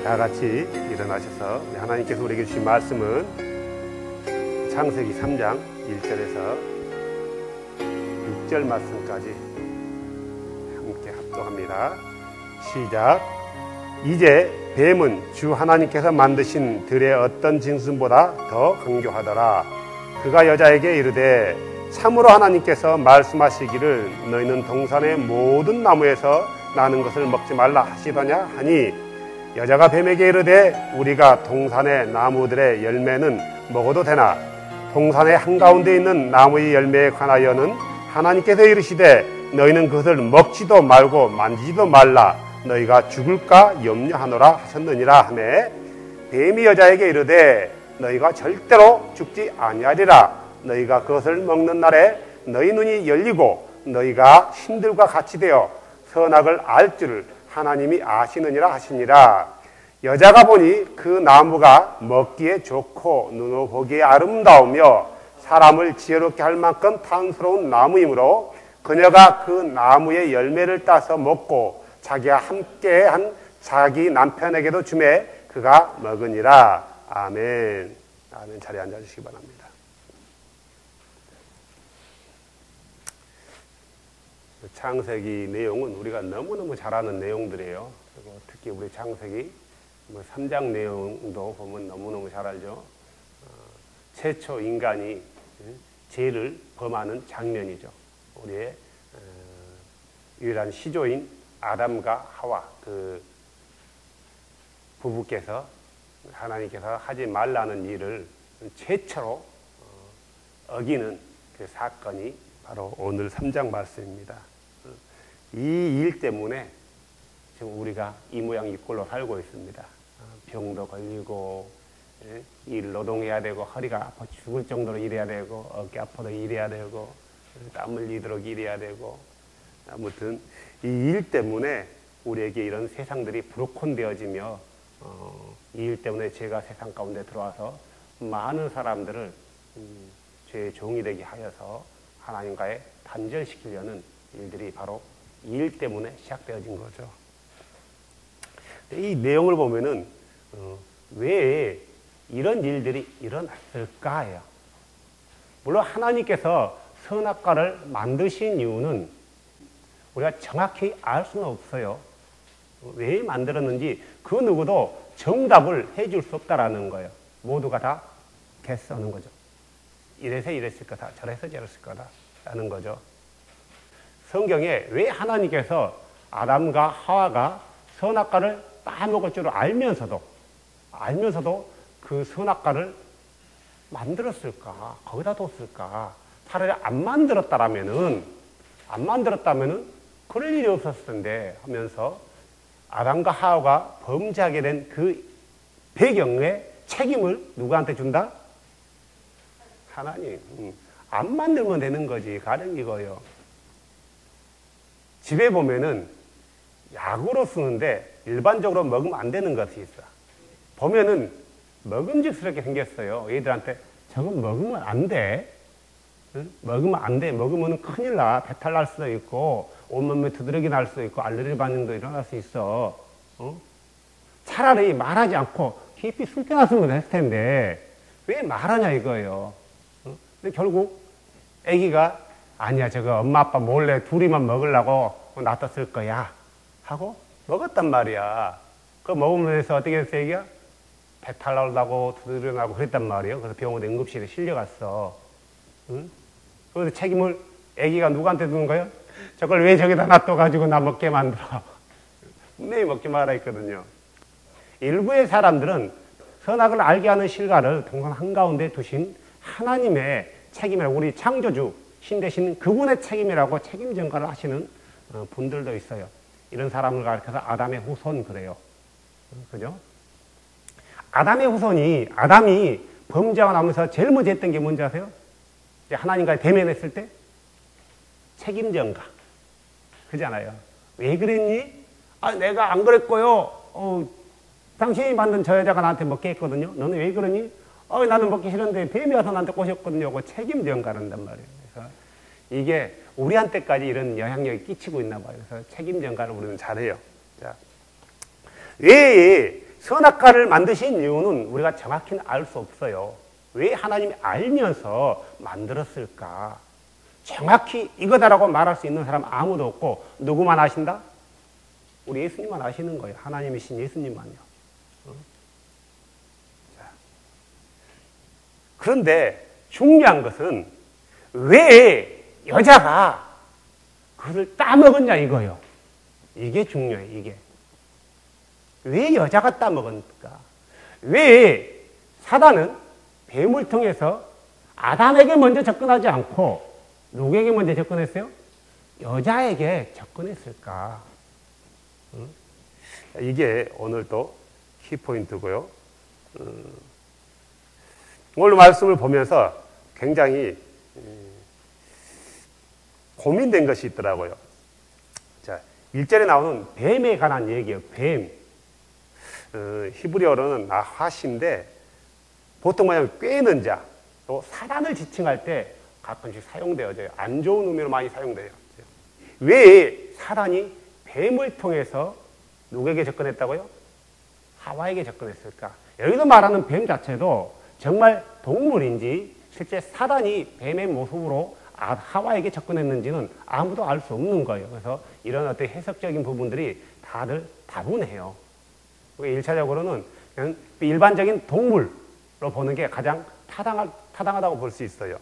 다 같이 일어나셔서 하나님께서 우리에게 주신 말씀은 창세기 3장 1절에서 6절 말씀까지 함께 합독합니다. 시작. 이제 뱀은 주 하나님께서 만드신 들의 어떤 짐승보다 더 강교하더라. 그가 여자에게 이르되 참으로 하나님께서 말씀하시기를 너희는 동산의 모든 나무에서 나는 것을 먹지 말라 하시더냐 하니 여자가 뱀에게 이르되 우리가 동산의 나무들의 열매는 먹어도 되나 동산의 한가운데 있는 나무의 열매에 관하여는 하나님께서 이르시되 너희는 그것을 먹지도 말고 만지지도 말라 너희가 죽을까 염려하노라 하셨느니라 하매 뱀이 여자에게 이르되 너희가 절대로 죽지 아니하리라 너희가 그것을 먹는 날에 너희 눈이 열리고 너희가 신들과 같이 되어 선악을 알 줄을 하나님이 아시느니라 하시니라. 여자가 보니 그 나무가 먹기에 좋고 눈으로 보기에 아름다우며 사람을 지혜롭게 할 만큼 탐스러운 나무이므로 그녀가 그 나무의 열매를 따서 먹고 자기와 함께한 자기 남편에게도 주매 그가 먹으니라. 아멘. 아멘. 자리에 앉아주시기 바랍니다. 창세기 내용은 우리가 너무너무 잘 아는 내용들이에요. 그리고 특히 우리 창세기 3장 내용도 보면 너무너무 잘 알죠. 최초 인간이 죄를 범하는 장면이죠. 우리의 유일한 시조인 아담과 하와 그 부부께서 하나님께서 하지 말라는 일을 최초로 어기는 그 사건이 바로 오늘 3장 말씀입니다. 이 일 때문에 지금 우리가 이 모양 이 꼴로 살고 있습니다. 병도 걸리고 일 노동해야 되고 허리가 아파 죽을 정도로 일해야 되고 어깨 아파도 일해야 되고 땀 흘리도록 일해야 되고 아무튼 이 일 때문에 우리에게 이런 세상들이 브로큰되어지며 이 일 때문에 죄가 세상 가운데 들어와서 많은 사람들을 죄의 종이 되게 하여서 하나님과의 단절시키려는 일들이 바로 이 일 때문에 시작되어진 거죠. 이 내용을 보면은 왜 이런 일들이 일어났을까요? 물론 하나님께서 선악과를 만드신 이유는 우리가 정확히 알 수는 없어요. 왜 만들었는지 그 누구도 정답을 해줄 수 없다라는 거예요. 모두가 다 개수하는 거죠. 이래서 이랬을 거다, 저래서 저랬을 거다라는 거죠. 성경에 왜 하나님께서 아담과 하와가 선악과를 따먹을 줄 알면서도 그 선악과를 만들었을까? 거기다 뒀을까? 차라리 안 만들었다면은 그럴 일이 없었을 텐데 하면서 아담과 하와가 범죄하게 된 그 배경의 책임을 누구한테 준다? 하나님. 안 만들면 되는 거지. 가령 이거요. 집에 보면은 약으로 쓰는데 일반적으로 먹으면 안 되는 것이 있어. 보면은 먹음직스럽게 생겼어요. 얘들한테 저건 먹으면 안 돼. 응? 먹으면 안 돼. 먹으면 큰일 나. 배탈 날 수도 있고 온몸에 두드러기 날 수도 있고 알레르기 반응도 일어날 수 있어. 차라리 말하지 않고 깊이 숨겨놨으면 됐을 텐데 왜 말하냐 이거예요. 근데 결국 아기가 아니야 저거 엄마 아빠 몰래 둘이만 먹으려고 놔뒀을 거야 하고 먹었단 말이야. 그거 먹으면서 어떻게 됐어 애기가? 배탈 나고 두드려 나고 그랬단 말이에요. 그래서 병원에 응급실에 실려갔어. 응? 그래서 책임을 아기가 누구한테 두는 거예요? 저걸 왜 저기다 놔둬가지고 나 먹게 만들어. 분명히 먹지 마라 했거든요. 일부의 사람들은 선악을 알게 하는 실과를 동산 한가운데 두신 하나님의 책임이라고 우리 창조주 신 대신 그분의 책임이라고 책임 전가를 하시는 분들도 있어요. 이런 사람을 가리켜서 아담의 후손 그래요. 그죠? 아담의 후손이 아담이 범죄하고 나면서 제일 먼저 했던 게 뭔지 아세요? 하나님과 대면했을 때 책임 전가. 그잖아요. 왜 그랬니? 아, 내가 안 그랬고요. 당신이 만든 저 여자가 나한테 먹게 했거든요. 너는 왜 그러니? 나는 먹기 싫은데 뱀이 와서 나한테 꼬셨거든요. 그 책임 전가를 한단 말이에요. 그래서 이게 우리한테까지 이런 영향력이 끼치고 있나 봐요. 그래서 책임 전가를 우리는 잘해요. 자, 왜 선악과를 만드신 이유는 우리가 정확히는 알 수 없어요. 왜 하나님이 알면서 만들었을까? 정확히 이거다라고 말할 수 있는 사람 아무도 없고 누구만 아신다? 우리 예수님만 아시는 거예요. 하나님이신 예수님만요. 자. 그런데 중요한 것은 왜 여자가 그것을 따먹었냐 이거요. 이게 중요해요. 이게. 왜 여자가 따먹었을까? 왜 사단은 뱀을 통해서 아담에게 먼저 접근하지 않고 누구에게 먼저 접근했어요? 여자에게 접근했을까? 이게 오늘 또 키포인트고요. 오늘 말씀을 보면서 굉장히 고민된 것이 있더라고요. 자, 1절에 나오는 뱀에 관한 얘기예요. 뱀. 히브리어로는 나하시인데 보통 뭐냐면 꿰는 자, 또 사단을 지칭할 때 가끔씩 사용되어져요. 안 좋은 의미로 많이 사용돼요. 왜 사단이 뱀을 통해서 누구에게 접근했다고요? 하와에게 접근했을까? 여기서 말하는 뱀 자체도 정말 동물인지 실제 사단이 뱀의 모습으로 하와에게 접근했는지는 아무도 알 수 없는 거예요. 그래서 이런 어떤 해석적인 부분들이 다들 다분해요. 1차적으로는 그냥 일반적인 동물로 보는 게 가장 타당하다고 볼 수 있어요.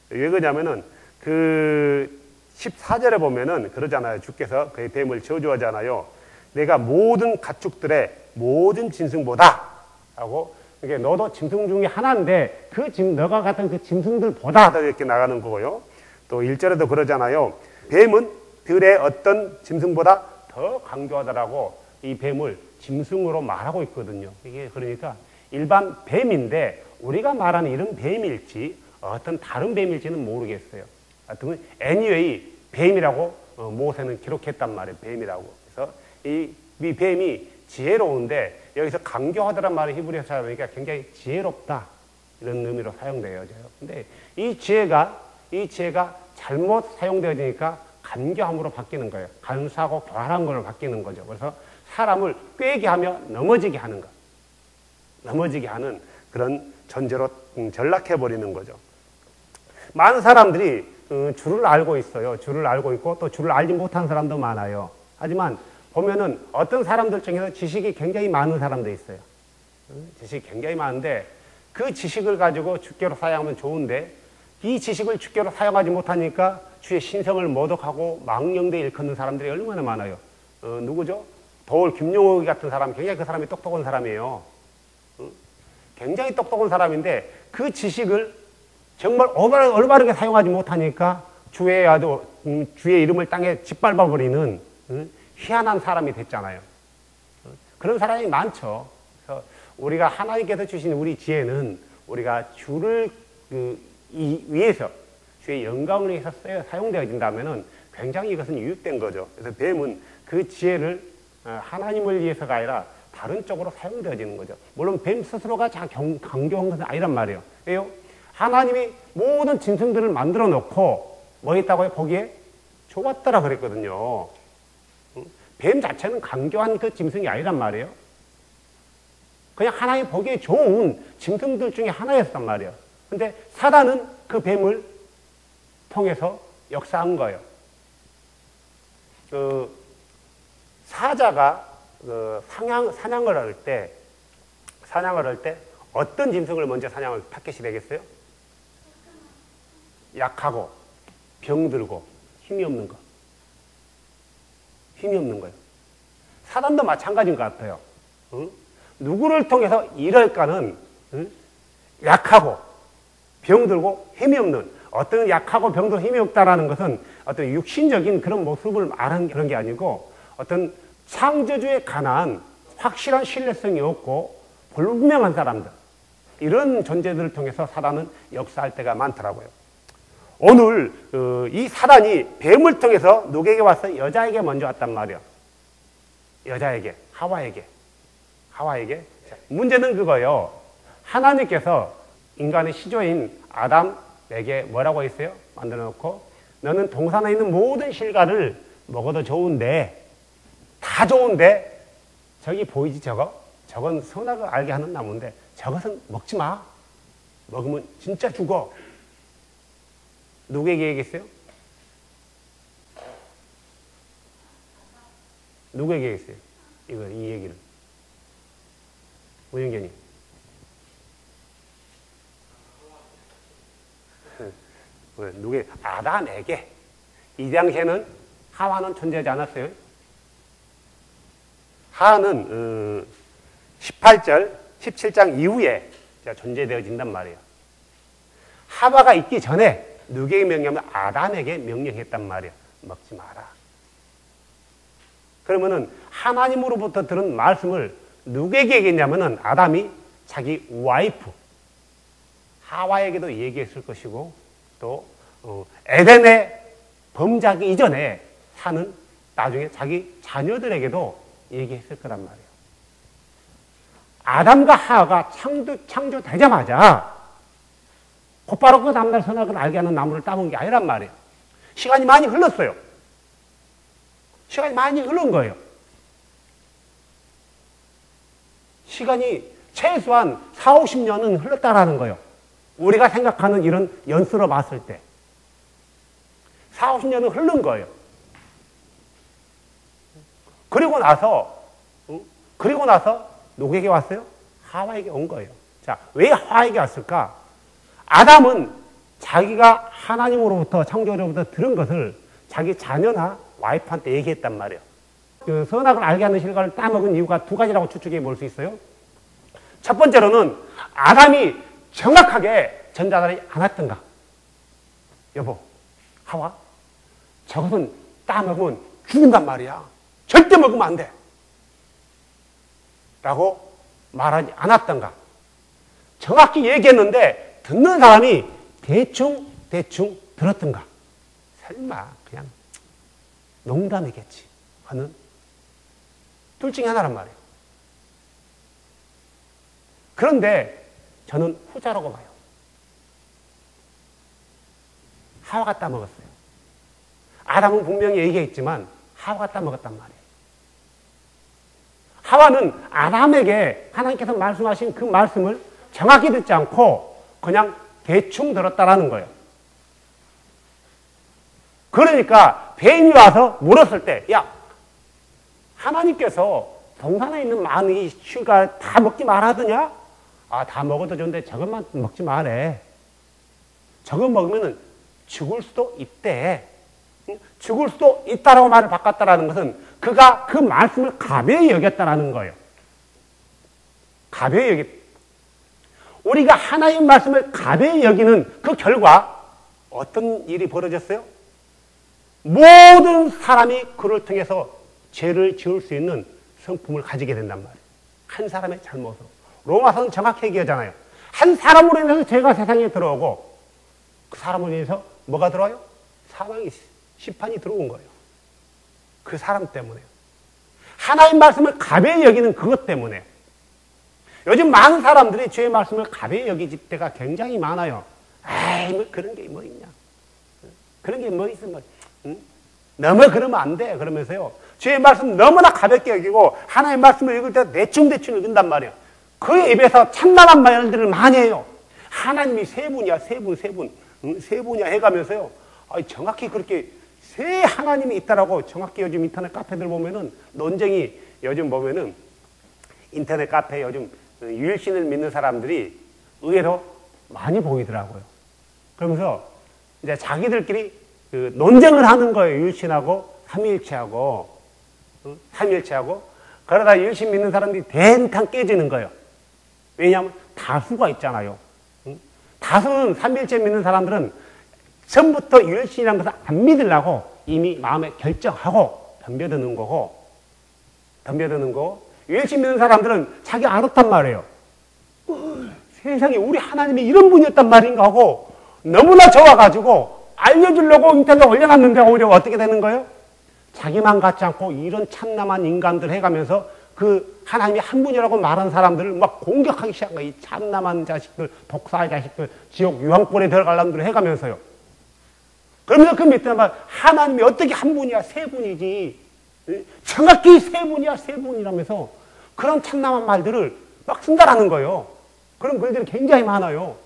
왜 그러냐면은 그 14절에 보면은 그러잖아요. 주께서 그의 뱀을 저주하잖아요. 내가 모든 가축들의 모든 짐승보다 하고 이게 너도 짐승 중에 하나인데 너가 같은 그 짐승들보다 이렇게 나가는 거고요. 또 1절에도 그러잖아요. 뱀은 들의 어떤 짐승보다 더 강조하더라고 이 뱀을 짐승으로 말하고 있거든요. 이게 그러니까 일반 뱀인데 우리가 말하는 이런 뱀일지 어떤 다른 뱀일지는 모르겠어요. 하여튼 anyway 뱀이라고 모세는 기록했단 말이에요. 뱀이라고. 그래서 이 뱀이 지혜로운데 여기서 강교하다란 말을 히브리어 사용하니까 굉장히 지혜롭다 이런 의미로 사용되어져요. 근데 이 지혜가 잘못 사용되어지니까 간교함으로 바뀌는 거예요. 간사하고 교활한 걸로 바뀌는 거죠. 그래서 사람을 꾀게 하며 넘어지게 하는 것. 넘어지게 하는 그런 전제로 전락해버리는 거죠. 많은 사람들이 줄을 알고 있어요. 줄을 알고 있고 또 줄을 알지 못한 사람도 많아요. 하지만 보면은 어떤 사람들 중에서 지식이 굉장히 많은 사람도 있어요. 지식이 굉장히 많은데 그 지식을 가지고 주께로 사용하면 좋은데 이 지식을 주께로 사용하지 못하니까 주의 신성을 모독하고 망령되이 일컫는 사람들이 얼마나 많아요. 누구죠? 도울 김용옥 같은 사람, 굉장히 그 사람이 똑똑한 사람이에요. 굉장히 똑똑한 사람인데 그 지식을 정말 올바르게 사용하지 못하니까 주의 이름을 땅에 짓밟아버리는 희한한 사람이 됐잖아요. 그런 사람이 많죠. 그래서 우리가 하나님께서 주신 우리 지혜는 우리가 주를 위해서 주의 영광을 위해서 사용되어진다면 굉장히 이것은 유익된 거죠. 그래서 뱀은 그 지혜를 하나님을 위해서가 아니라 다른 쪽으로 사용되어지는 거죠. 물론 뱀 스스로가 강교한 것은 아니란 말이에요. 왜요? 하나님이 모든 짐승들을 만들어 놓고 뭐 했다고요? 보기에 좋았더라 그랬거든요. 뱀 자체는 강교한 그 짐승이 아니란 말이에요. 그냥 하나님 보기에 좋은 짐승들 중에 하나였단 말이에요. 근데 사단은 그 뱀을 통해서 역사한 거예요. 사자가 사냥을 할 때 어떤 짐승을 먼저 사냥할 타겟이 되겠어요? 약하고 병들고 힘이 없는 거. 힘이 없는 거예요. 사단도 마찬가지인 것 같아요. 누구를 통해서 일할까는 약하고 병들고 힘이 없는, 어떤 약하고 병들고 힘이 없다라는 것은 어떤 육신적인 그런 모습을 말하는 그런 게 아니고 어떤 창조주에 관한 확실한 신뢰성이 없고 불분명한 사람들, 이런 존재들을 통해서 사단은 역사할 때가 많더라고요. 오늘 이 사단이 뱀을 통해서 누구에게 왔어요? 여자에게 먼저 왔단 말이에요. 여자에게, 하와에게. 자, 문제는 그거예요. 하나님께서 인간의 시조인 아담에게 뭐라고 했어요? 만들어 놓고 너는 동산에 있는 모든 실과를 먹어도 좋은데, 다 좋은데 저기 보이지 저거? 저건 선악을 알게 하는 나무인데 저것은 먹지 마. 먹으면 진짜 죽어. 누구에게 얘기했어요? 누구에게 얘기했어요? 이 얘기를. 오영견이. 누구에게? 아담에게. 이 당시에는 하와는 존재하지 않았어요. 하와는 18절, 17장 이후에 존재되어진단 말이에요. 하와가 있기 전에 누구에게 명령하면 아담에게 명령했단 말이에요. 먹지 마라. 그러면은 하나님으로부터 들은 말씀을 누구에게 얘기했냐면은 아담이 자기 와이프 하와에게도 얘기했을 것이고 또 에덴에 범죄하기 이전에 사는 나중에 자기 자녀들에게도 얘기했을 거란 말이에요. 아담과 하와가 창조되자마자 곧바로 그 다음날 선악을 알게 하는 나무를 따먹은 게 아니란 말이에요. 시간이 많이 흘렀어요. 시간이 많이 흐른 거예요. 시간이 최소한 4, 50년은 흘렀다라는 거예요. 우리가 생각하는 이런 연수로 봤을 때 4, 50년은 흐른 거예요. 그리고 나서 누구에게 왔어요? 하와에게 온 거예요. 자, 왜 하와에게 왔을까? 아담은 자기가 하나님으로부터 창조로부터 들은 것을 자기 자녀나 와이프한테 얘기했단 말이에요. 그 선악을 알게 하는 실과를 따먹은 이유가 두 가지라고 추측해 볼 수 있어요. 첫 번째로는 아담이 정확하게 전달하지 않았던가. 여보, 하와, 저것은 따먹으면 죽는단 말이야. 절대 먹으면 안 돼. 라고 말하지 않았던가. 정확히 얘기했는데 듣는 사람이 대충 들었던가. 설마 그냥 농담이겠지 하는 둘 중에 하나란 말이에요. 그런데 저는 후자라고 봐요. 하와가 따먹었어요. 아담은 분명히 얘기했지만 하와가 따먹었단 말이에요. 하와는 아담에게 하나님께서 말씀하신 그 말씀을 정확히 듣지 않고 그냥 대충 들었다라는 거예요. 그러니까 뱀이 와서 물었을 때, 야, 하나님께서 동산에 있는 많은 실과를 다 먹지 말하더냐? 아, 다 먹어도 좋은데 저것만 먹지 말래. 저거 먹으면 죽을 수도 있대. 죽을 수도 있다라고 말을 바꿨다라는 것은 그가 그 말씀을 가벼이 여겼다라는 거예요. 가벼이 여겼. 우리가 하나님 말씀을 가벼이 여기는 그 결과 어떤 일이 벌어졌어요? 모든 사람이 그를 통해서 죄를 지을 수 있는 성품을 가지게 된단 말이에요. 한 사람의 잘못으로. 로마서는 정확히 얘기하잖아요. 한 사람으로 인해서 죄가 세상에 들어오고 그 사람으로 인해서 뭐가 들어와요? 사망이, 심판이 들어온 거예요. 그 사람 때문에요. 하나님 말씀을 가벼이 여기는 그것 때문에. 요즘 많은 사람들이 죄의 말씀을 가벼이 여기질 때가 굉장히 많아요. 에이, 뭐 그런 게 뭐 있냐. 그런 게 뭐 있으면, 응? 너무 그러면 안 돼. 그러면서요. 죄의 말씀 너무나 가볍게 여기고 하나님의 말씀을 읽을 때 대충 읽는단 말이에요. 그 입에서 참나란 말들을 많이 해요. 하나님이 세 분이야, 세 분이야 해가면서요. 정확히 그렇게 세 하나님이 있다라고 정확히 요즘 인터넷 카페들 보면은 논쟁이 요즘 보면은 인터넷 카페 요즘 유일신을 믿는 사람들이 의외로 많이 보이더라고요. 그러면서 이제 자기들끼리 그 논쟁을 하는 거예요. 유일신하고 삼위일체하고 그러다 유일신 믿는 사람들이 대한탕 깨지는 거예요. 왜냐하면 다수가 있잖아요. 다수는 삼위일체 믿는 사람들은 처음부터 유일신이라는 것을 안 믿으려고 이미 마음에 결정하고 덤벼드는 거고 유일신 믿는 사람들은 자기 알았단 말이에요. 세상에 우리 하나님이 이런 분이었단 말인가 하고 너무나 좋아가지고 알려주려고 인터넷에 올려놨는데 오히려 어떻게 되는 거예요? 자기만 같지 않고 이런 참남한 인간들 해가면서 그 하나님이 한 분이라고 말한 사람들을 막 공격하기 시작한 거예요. 이 참남한 자식들, 독사의 자식들, 지옥 유황불에 들어갈 놈들 해가면서요. 그러면서 그 밑에 말 하나님이 어떻게 한 분이야? 세 분이지. 정확히 세 분이야, 세 분이라면서 그런 참남한 말들을 막 쓴다라는 거예요. 그런 글들이 굉장히 많아요.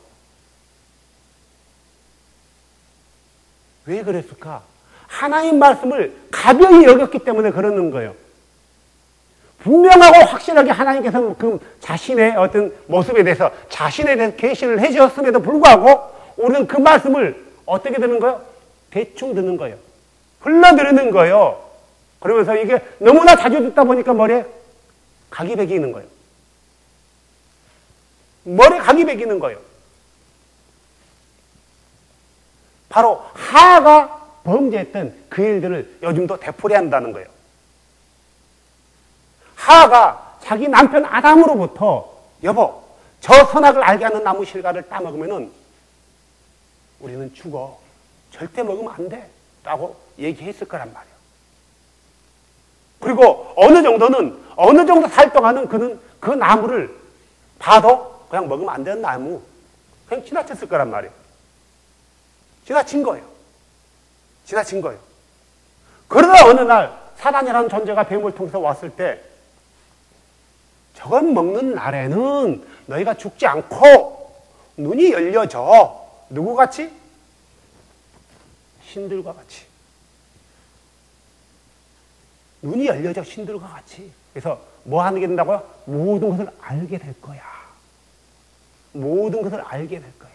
왜 그랬을까? 하나님 말씀을 가벼이 여겼기 때문에 그러는 거예요. 분명하고 확실하게 하나님께서 그 자신의 어떤 모습에 대해서 자신에 대해서 계시를 해주셨음에도 불구하고 우리는 그 말씀을 어떻게 듣는 거예요? 대충 듣는 거예요. 흘러들으는 거예요. 그러면서 이게 너무나 자주 듣다 보니까 머리에 각이 배기는 거예요. 머리에 각이 배기는 거예요. 바로 하가 범죄했던 그 일들을 요즘도 되풀이한다는 거예요. 하가 자기 남편 아담으로부터 여보, 저 선악을 알게 하는 나무 실과를 따먹으면은 우리는 죽어. 절대 먹으면 안 돼. 라고 얘기했을 거란 말이에요. 그리고 어느 정도 살 동안은 그는 그 나무를 봐도 그냥 먹으면 안 되는 나무. 그냥 지나쳤을 거란 말이에요. 지나친 거예요. 지나친 거예요. 그러다 어느 날 사단이라는 존재가 뱀을 통해서 왔을 때 저건 먹는 날에는 너희가 죽지 않고 눈이 열려져. 누구같이? 신들과 같이. 눈이 열려져 신들과 같이. 그래서 뭐 하게 된다고요? 모든 것을 알게 될 거야. 모든 것을 알게 될 거야.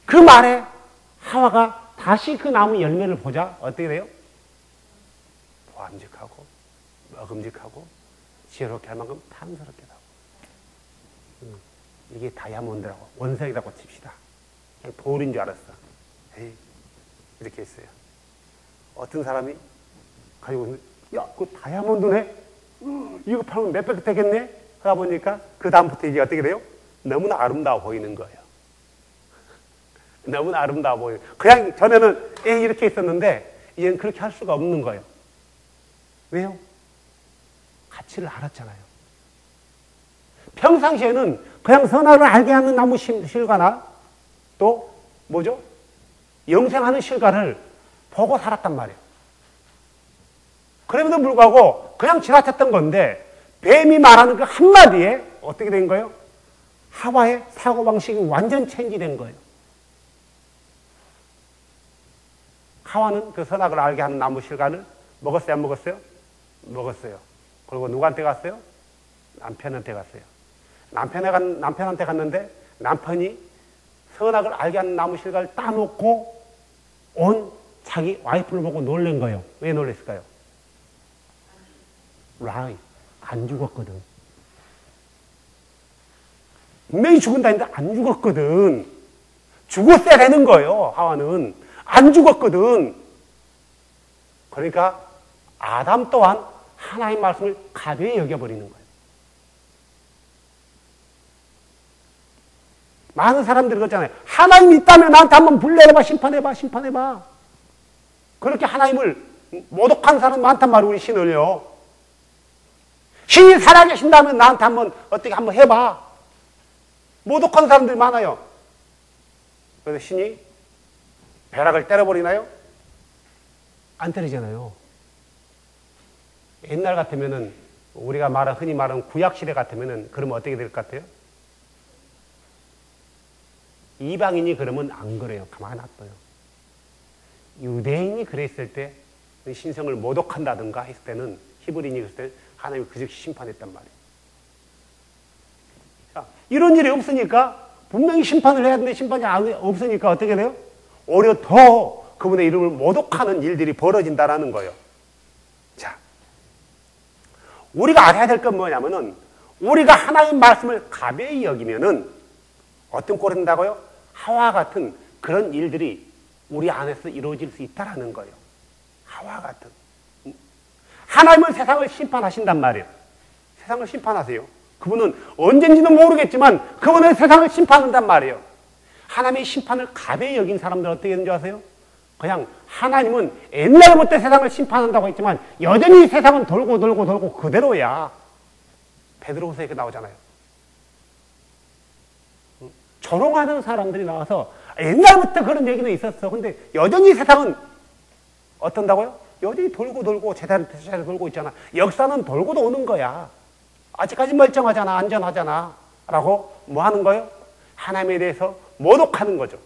그 말에 하와가 다시 그 나무 열매를 보자 어떻게 돼요? 보암직하고 먹음직하고 지혜롭게 할 만큼 탐스럽게 하고. 이게 다이아몬드라고 원색이라고 칩시다. 그냥 돌인 줄 알았어. 에이, 이렇게 했어요. 어떤 사람이 가지고 야, 그 다이아몬드네? 이거 팔면 몇백 되겠네? 하다 보니까 그 다음부터 이게 어떻게 돼요? 너무나 아름다워 보이는 거예요. 너무나 아름다워 보여요. 그냥 전에는 이렇게 있었는데 이제는 그렇게 할 수가 없는 거예요. 왜요? 가치를 알았잖아요. 평상시에는 그냥 선악을 알게 하는 나무 실과나 또 뭐죠? 영생하는 실과를 보고 살았단 말이에요. 그럼에도 불구하고 그냥 지나쳤던 건데 뱀이 말하는 그 한마디에 어떻게 된 거예요? 하와의 사고방식이 완전 체인지된 거예요. 하와는 그 선악을 알게 하는 나무 실과를 먹었어요? 안 먹었어요? 먹었어요. 그리고 누구한테 갔어요? 남편한테 갔어요. 남편한테 갔는데 남편이 선악을 알게 하는 나무 실과를 따놓고 온 자기 와이프를 보고 놀란 거예요. 왜 놀랬을까요? 라이, 안 죽었거든. 분명히 죽은다 했는데 안 죽었거든. 죽었어야 되는 거예요, 하와는. 안 죽었거든. 그러니까 아담 또한 하나님 말씀을 가벼이 여겨버리는 거예요. 많은 사람들이 그러잖아요. 하나님 있다면 나한테 한번 불러내봐, 심판해봐, 심판해봐. 그렇게 하나님을 모독한 사람 많단 말이에요, 우리 신을요. 신이 살아계신다면 나한테 한번 어떻게 한번 해봐. 모독한 사람들이 많아요. 그래서 신이 벼락을 때려버리나요? 안 때리잖아요. 옛날 같으면은 우리가 흔히 말하는 구약시대 같으면은 그러면 어떻게 될 것 같아요? 이방인이 그러면 안 그래요. 가만히 놔둬요. 유대인이 그랬을 때 신성을 모독한다든가 했을 때는 히브리인이 그랬을 때 하나님이 그 즉시 심판했단 말이에요. 자, 이런 일이 없으니까 분명히 심판을 해야 되는데 심판이 없으니까 어떻게 돼요? 오히려 더 그분의 이름을 모독하는 일들이 벌어진다라는 거예요. 자, 우리가 알아야 될 건 뭐냐면은 우리가 하나님 말씀을 가벼이 여기면은 어떤 꼴이 된다고요? 하와 같은 그런 일들이 우리 안에서 이루어질 수 있다라는 거예요. 하와 같은. 하나님은 세상을 심판하신단 말이에요. 세상을 심판하세요. 그분은 언젠지는 모르겠지만 그분은 세상을 심판한단 말이에요. 하나님의 심판을 가벼이 여긴 사람들 어떻게 되는 줄 아세요? 그냥 하나님은 옛날부터 세상을 심판한다고 했지만 여전히 세상은 돌고 그대로야. 베드로후서에 이렇게 나오잖아요. 조롱하는 사람들이 나와서 옛날부터 그런 얘기는 있었어. 근데 여전히 세상은 어떤다고요? 여전히 돌고 돌고 제대로 돌고 있잖아. 역사는 돌고 도는 거야. 아직까지 멀쩡하잖아. 안전하잖아. 라고 뭐 하는 거예요? 하나님에 대해서 모독하는 거죠.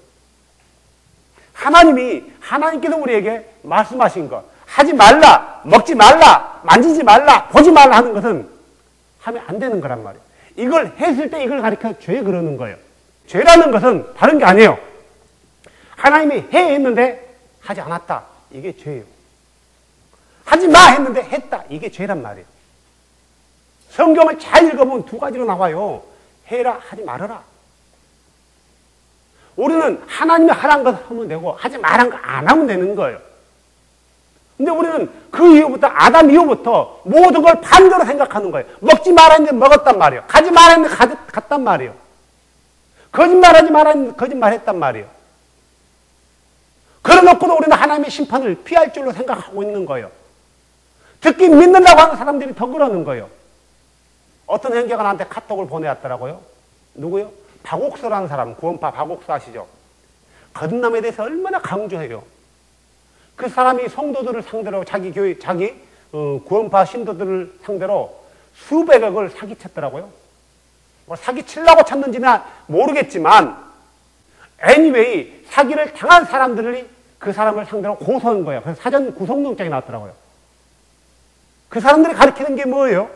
하나님께서 우리에게 말씀하신 것, 하지 말라, 먹지 말라, 만지지 말라, 보지 말라 하는 것은 하면 안 되는 거란 말이에요. 이걸 했을 때 이걸 가리켜 죄 그러는 거예요. 죄라는 것은 다른 게 아니에요. 하나님이 해 했는데 하지 않았다. 이게 죄예요. 하지 마 했는데 했다. 이게 죄란 말이에요. 성경을 잘 읽어보면 두 가지로 나와요. 해라, 하지 말아라. 우리는 하나님이 하라는 것 하면 되고 하지 말라는 거 안 하면 되는 거예요. 근데 우리는 그 이후부터 아담 이후부터 모든 걸 반대로 생각하는 거예요. 먹지 말라 했는데 먹었단 말이에요. 가지 말라 했는데 갔단 말이에요. 거짓말하지 말라 했는데 거짓말했단 말이에요. 그래놓고도 우리는 하나님의 심판을 피할 줄로 생각하고 있는 거예요. 듣기 믿는다고 하는 사람들이 더 그러는 거예요. 어떤 형제가 나한테 카톡을 보내왔더라고요. 누구요? 박옥서라는 사람, 구원파 박옥서 아시죠? 거듭남에 대해서 얼마나 강조해요. 그 사람이 성도들을 상대로 자기 교회, 구원파 신도들을 상대로 수백억을 사기쳤더라고요. 뭐 사기치려고 쳤는지는 모르겠지만 anyway 사기를 당한 사람들이 그 사람을 상대로 고소한 거예요. 그래서 사전 구속영장이 나왔더라고요. 그 사람들이 가리키는 게 뭐예요?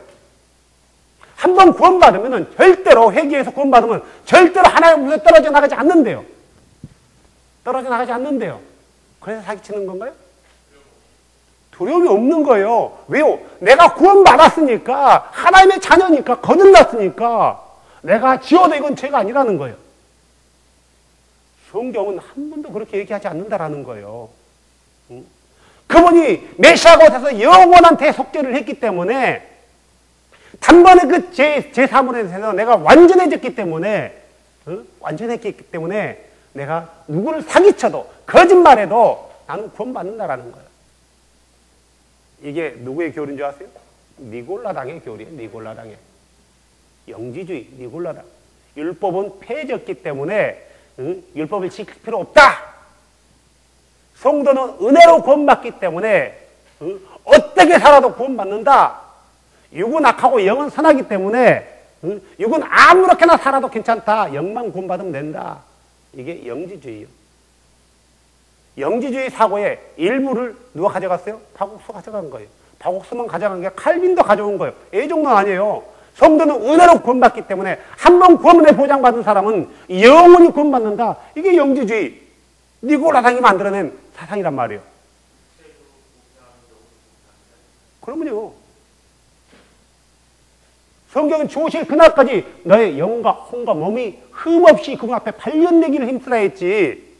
한 번 구원받으면 절대로 회개해서 구원받으면 절대로 하나님으로부터 떨어져 나가지 않는데요. 떨어져 나가지 않는데요. 그래서 사기치는 건가요? 두려움이 없는 거예요. 왜요? 내가 구원받았으니까 하나님의 자녀니까 거듭났으니까 내가 지어도 이건 죄가 아니라는 거예요. 성경은 한 번도 그렇게 얘기하지 않는다라는 거예요. 그분이 메시아가 오셔서 영원한 대속죄를 했기 때문에 단번에 그 제3원에 대해서 내가 완전해졌기 때문에 완전했기 때문에 내가 누구를 사기쳐도 거짓말해도 나는 구원받는다라는 거예요. 이게 누구의 교리인 줄 아세요? 니골라당의 교리예요. 니골라당의 영지주의 니골라당. 율법은 폐해졌기 때문에 율법을 지킬 필요 없다. 성도는 은혜로 구원받기 때문에 어떻게 살아도 구원받는다. 육은 악하고 영은 선하기 때문에 육은 아무렇게나 살아도 괜찮다. 영만 구원받으면 된다. 이게 영지주의예요. 영지주의 사고의 일부를 누가 가져갔어요? 박옥수 가져간 거예요. 박옥수만 가져간 게 칼빈도 가져온 거예요. 이 정도는 아니에요. 성도는 은혜로 구원받기 때문에 한 번 구원에 보장받은 사람은 영원히 구원받는다. 이게 영지주의. 니고라당이 만들어낸 사상이란 말이에요. 그러면요. 성경은 주오실 그날까지 너의 영과 혼과 몸이 흠없이 그분 앞에 발견되기를 힘쓰라 했지.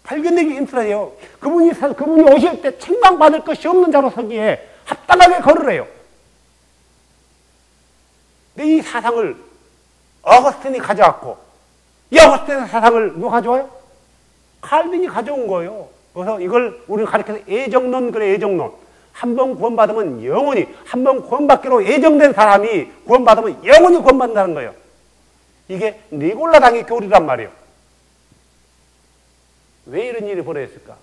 발견되기 힘쓰라요. 그분이 오실 때 책망받을 것이 없는 자로 서기에 합당하게 걸으래요. 근데 이 사상을 어거스틴이 가져왔고, 이 어거스틴의 사상을 누가 가져와요? 칼빈이 가져온 거예요. 그래서 이걸 우리는 가르쳐서 예정론, 그래, 예정론. 한 번 구원받으면 영원히, 한 번 구원받기로 예정된 사람이 구원받으면 영원히 구원받는다는 거예요. 이게 니골라당의 교리란 말이에요. 왜 이런 일이 벌어졌을까?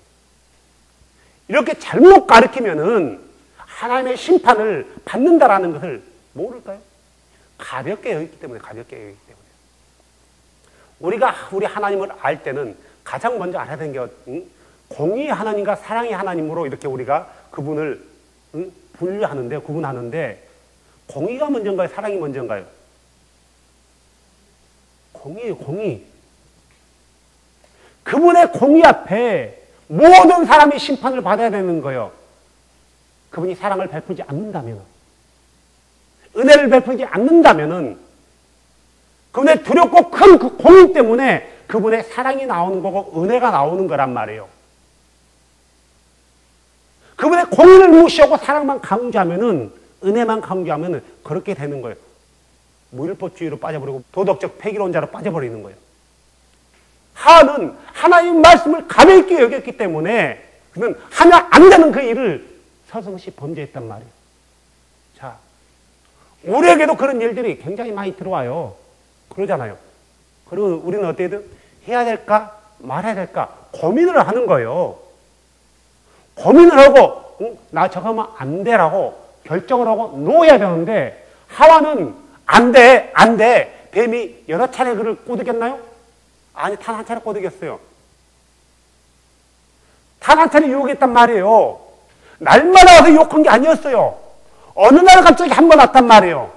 이렇게 잘못 가르치면은 하나님의 심판을 받는다라는 것을 모를까요? 가볍게 여기기 때문에, 가볍게 여기기 때문에. 우리 하나님을 알 때는 가장 먼저 알아야 되는 게, 공의의 하나님과 사랑의 하나님으로 이렇게 우리가 그분을 분류하는데, 구분하는데, 공의가 먼저인가요? 사랑이 먼저인가요? 공의예요, 공의. 그분의 공의 앞에 모든 사람이 심판을 받아야 되는 거예요. 그분이 사랑을 베풀지 않는다면, 은혜를 베풀지 않는다면은, 그분의 두렵고 큰 그 공의 때문에 그분의 사랑이 나오는 거고 은혜가 나오는 거란 말이에요. 그분의 공의를 무시하고 사랑만 강조하면은, 은혜만 강조하면은 그렇게 되는 거예요. 무율법주의로 빠져버리고 도덕적 폐기론자로 빠져버리는 거예요. 하는 하나님 말씀을 가볍게 여겼기 때문에 그는 하면 안 되는 그 일을 서슴없이 범죄했단 말이에요. 자, 우리에게도 그런 일들이 굉장히 많이 들어와요. 그러잖아요. 그리고 우리는 어떻게든 해야 될까 말아야 될까 고민을 하는 거예요. 고민을 하고 나 저거 하면 안 돼라고 결정을 하고 놓아야 되는데 하와는 안 돼, 안 돼. 뱀이 여러 차례 그를 꼬드겼나요? 아니, 단 한 차례 꼬드겼어요. 단 한 차례 유혹했단 말이에요. 날마다 와서 유혹한 게 아니었어요. 어느 날 갑자기 한 번 왔단 말이에요.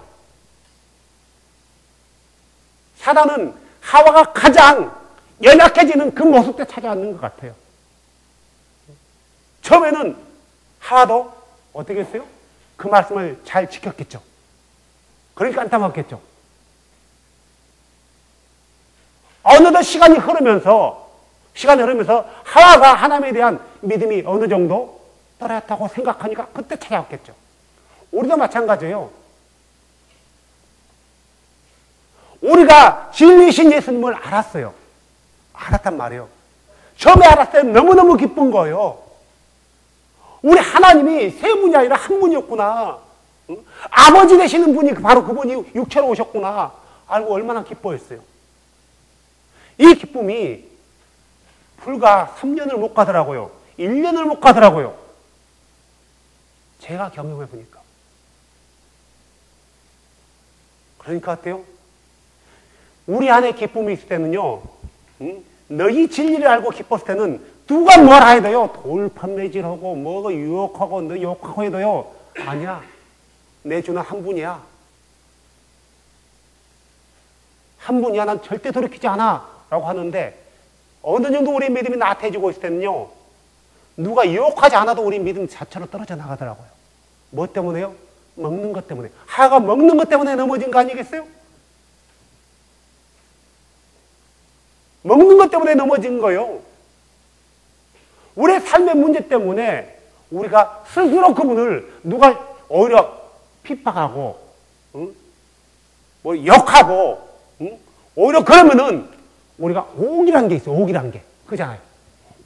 사단은 하와가 가장 연약해지는 그 모습 때 찾아왔는 것 같아요. 처음에는 하와도 어떻게 했어요? 그 말씀을 잘 지켰겠죠. 그러니까 안타깝겠죠. 어느덧 시간이 흐르면서 하와가 하나님에 대한 믿음이 어느 정도 떨어졌다고 생각하니까 그때 찾아왔겠죠. 우리도 마찬가지예요. 우리가 진리신 예수님을 알았어요. 알았단 말이에요. 처음에 알았을 때 너무너무 기쁜 거예요. 우리 하나님이 세 분이 아니라 한 분이었구나. 아버지 되시는 분이 바로 그분이 육체로 오셨구나. 알고 얼마나 기뻐했어요. 이 기쁨이 불과 3년을 못 가더라고요. 1년을 못 가더라고요. 제가 경험해 보니까. 그러니까 어때요? 우리 안에 기쁨이 있을 때는요, 너희 진리를 알고 기뻤을 때는 누가 뭐라 해도요, 돌판매질하고, 뭐 유혹하고, 너 욕하고 해도요, 아니야. 내 주는 한 분이야. 한 분이야. 난 절대 돌이키지 않아. 라고 하는데, 어느 정도 우리 믿음이 나태해지고 있을 때는요, 누가 유혹하지 않아도 우리 믿음 자체로 떨어져 나가더라고요. 뭐 때문에요? 먹는 것 때문에. 하여가 먹는 것 때문에 넘어진 거 아니겠어요? 먹는 것 때문에 넘어진 거예요. 우리의 삶의 문제 때문에 우리가 스스로 그분을 누가 오히려 핍박하고, 뭐 욕하고, 오히려 그러면은 우리가 옥이란 게 있어요. 옥이란 게. 그잖아요.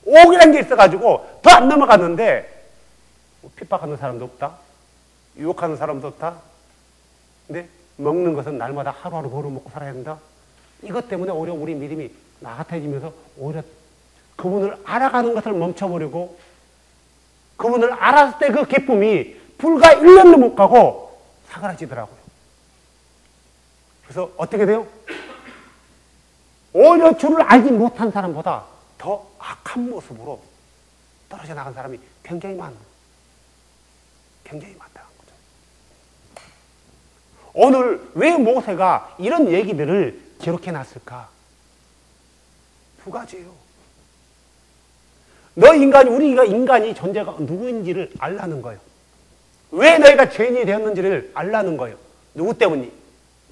옥이란 게 있어가지고 더 안 넘어갔는데 핍박하는 사람도 없다. 유혹하는 사람도 없다. 근데 먹는 것은 날마다 하루하루 벌어 먹고 살아야 된다. 이것 때문에 오히려 우리 믿음이 나태해지면서 오히려 그분을 알아가는 것을 멈춰버리고 그분을 알았을 때 그 기쁨이 불과 1년도 못 가고 사그라지더라고요. 그래서 어떻게 돼요? 오히려 주를 알지 못한 사람보다 더 악한 모습으로 떨어져 나간 사람이 굉장히 많다는 거죠. 오늘 왜 모세가 이런 얘기들을 기록해 놨을까? 두 가지예요. 우리가 인간이 존재가 누구인지를 알라는 거예요. 왜 너희가 죄인이 되었는지를 알라는 거예요. 누구 때문이?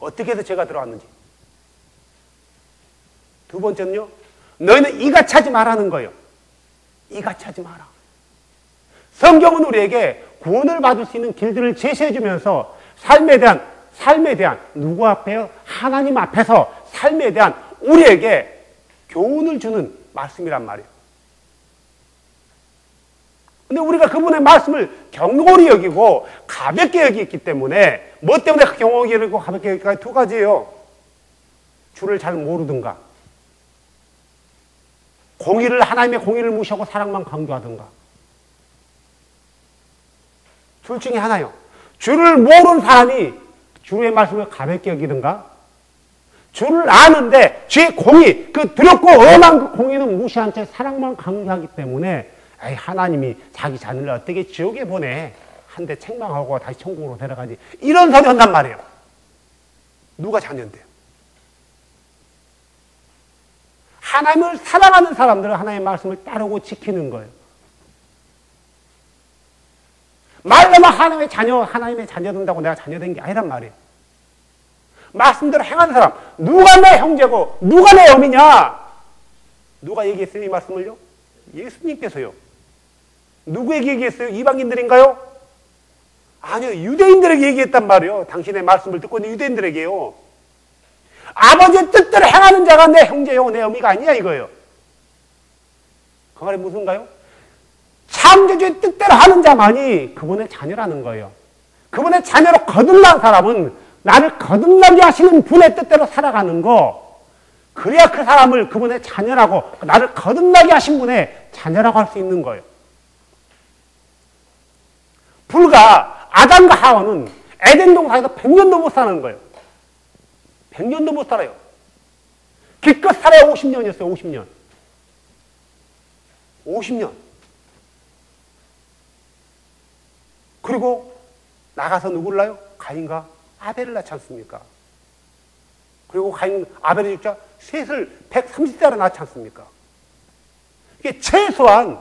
어떻게 해서 죄가 들어왔는지. 두 번째는요, 너희는 이같이 하지 말라는 거예요. 이같이 하지 마라. 성경은 우리에게 구원을 받을 수 있는 길들을 제시해 주면서 삶에 대한 누구 앞에요? 하나님 앞에서 삶에 대한 우리에게 교훈을 주는 말씀이란 말이에요. 근데 우리가 그분의 말씀을 경홀히 여기고 가볍게 여기기 때문에 뭐 때문에 경홀히 여기고 가볍게 여기까 두 가지예요. 주를 잘 모르든가 하나님의 공의를 무시하고 사랑만 강조하든가. 둘 중에 하나요. 주를 모르는 사람이 주의 말씀을 가볍게 여기든가 주를 아는데 주의 공의, 그 두렵고 엄한 그 공의는 무시한 채 사랑만 강조하기 때문에 에이, 하나님이 자기 자녀를 어떻게 지옥에 보내? 한 대 책망하고 다시 천국으로 데려가지. 이런 소리 한단 말이에요. 누가 자녀인데요? 하나님을 사랑하는 사람들은 하나님의 말씀을 따르고 지키는 거예요. 말로만 하나님의 자녀 된다고 내가 자녀 된 게 아니란 말이에요. 말씀대로 행하는 사람, 누가 내 형제고 누가 내 어미냐? 누가 얘기했어요 이 말씀을요? 예수님께서요. 누구에게 얘기했어요? 이방인들인가요? 아니요, 유대인들에게 얘기했단 말이에요. 당신의 말씀을 듣고 있는 유대인들에게요. 아버지의 뜻대로 행하는 자가 내 형제요 내 어미가 아니야 이거예요. 그 말이 무슨가요? 창조주의 뜻대로 하는 자만이 그분의 자녀라는 거예요. 그분의 자녀로 거듭난 사람은 나를 거듭나게 하시는 분의 뜻대로 살아가는 거, 그래야 그 사람을 그분의 자녀라고, 나를 거듭나게 하신 분의 자녀라고 할 수 있는 거예요. 불과 아담과 하와는 에덴 동산에서 100년도 못 사는 거예요. 100년도 못 살아요. 기껏 살아야 50년이었어요. 50년. 50년. 그리고 나가서 누구를 낳아요? 가인과 아벨을 낳지 않습니까? 그리고 아벨이 죽자 셋을 130살에 낳지 않습니까? 이게 최소한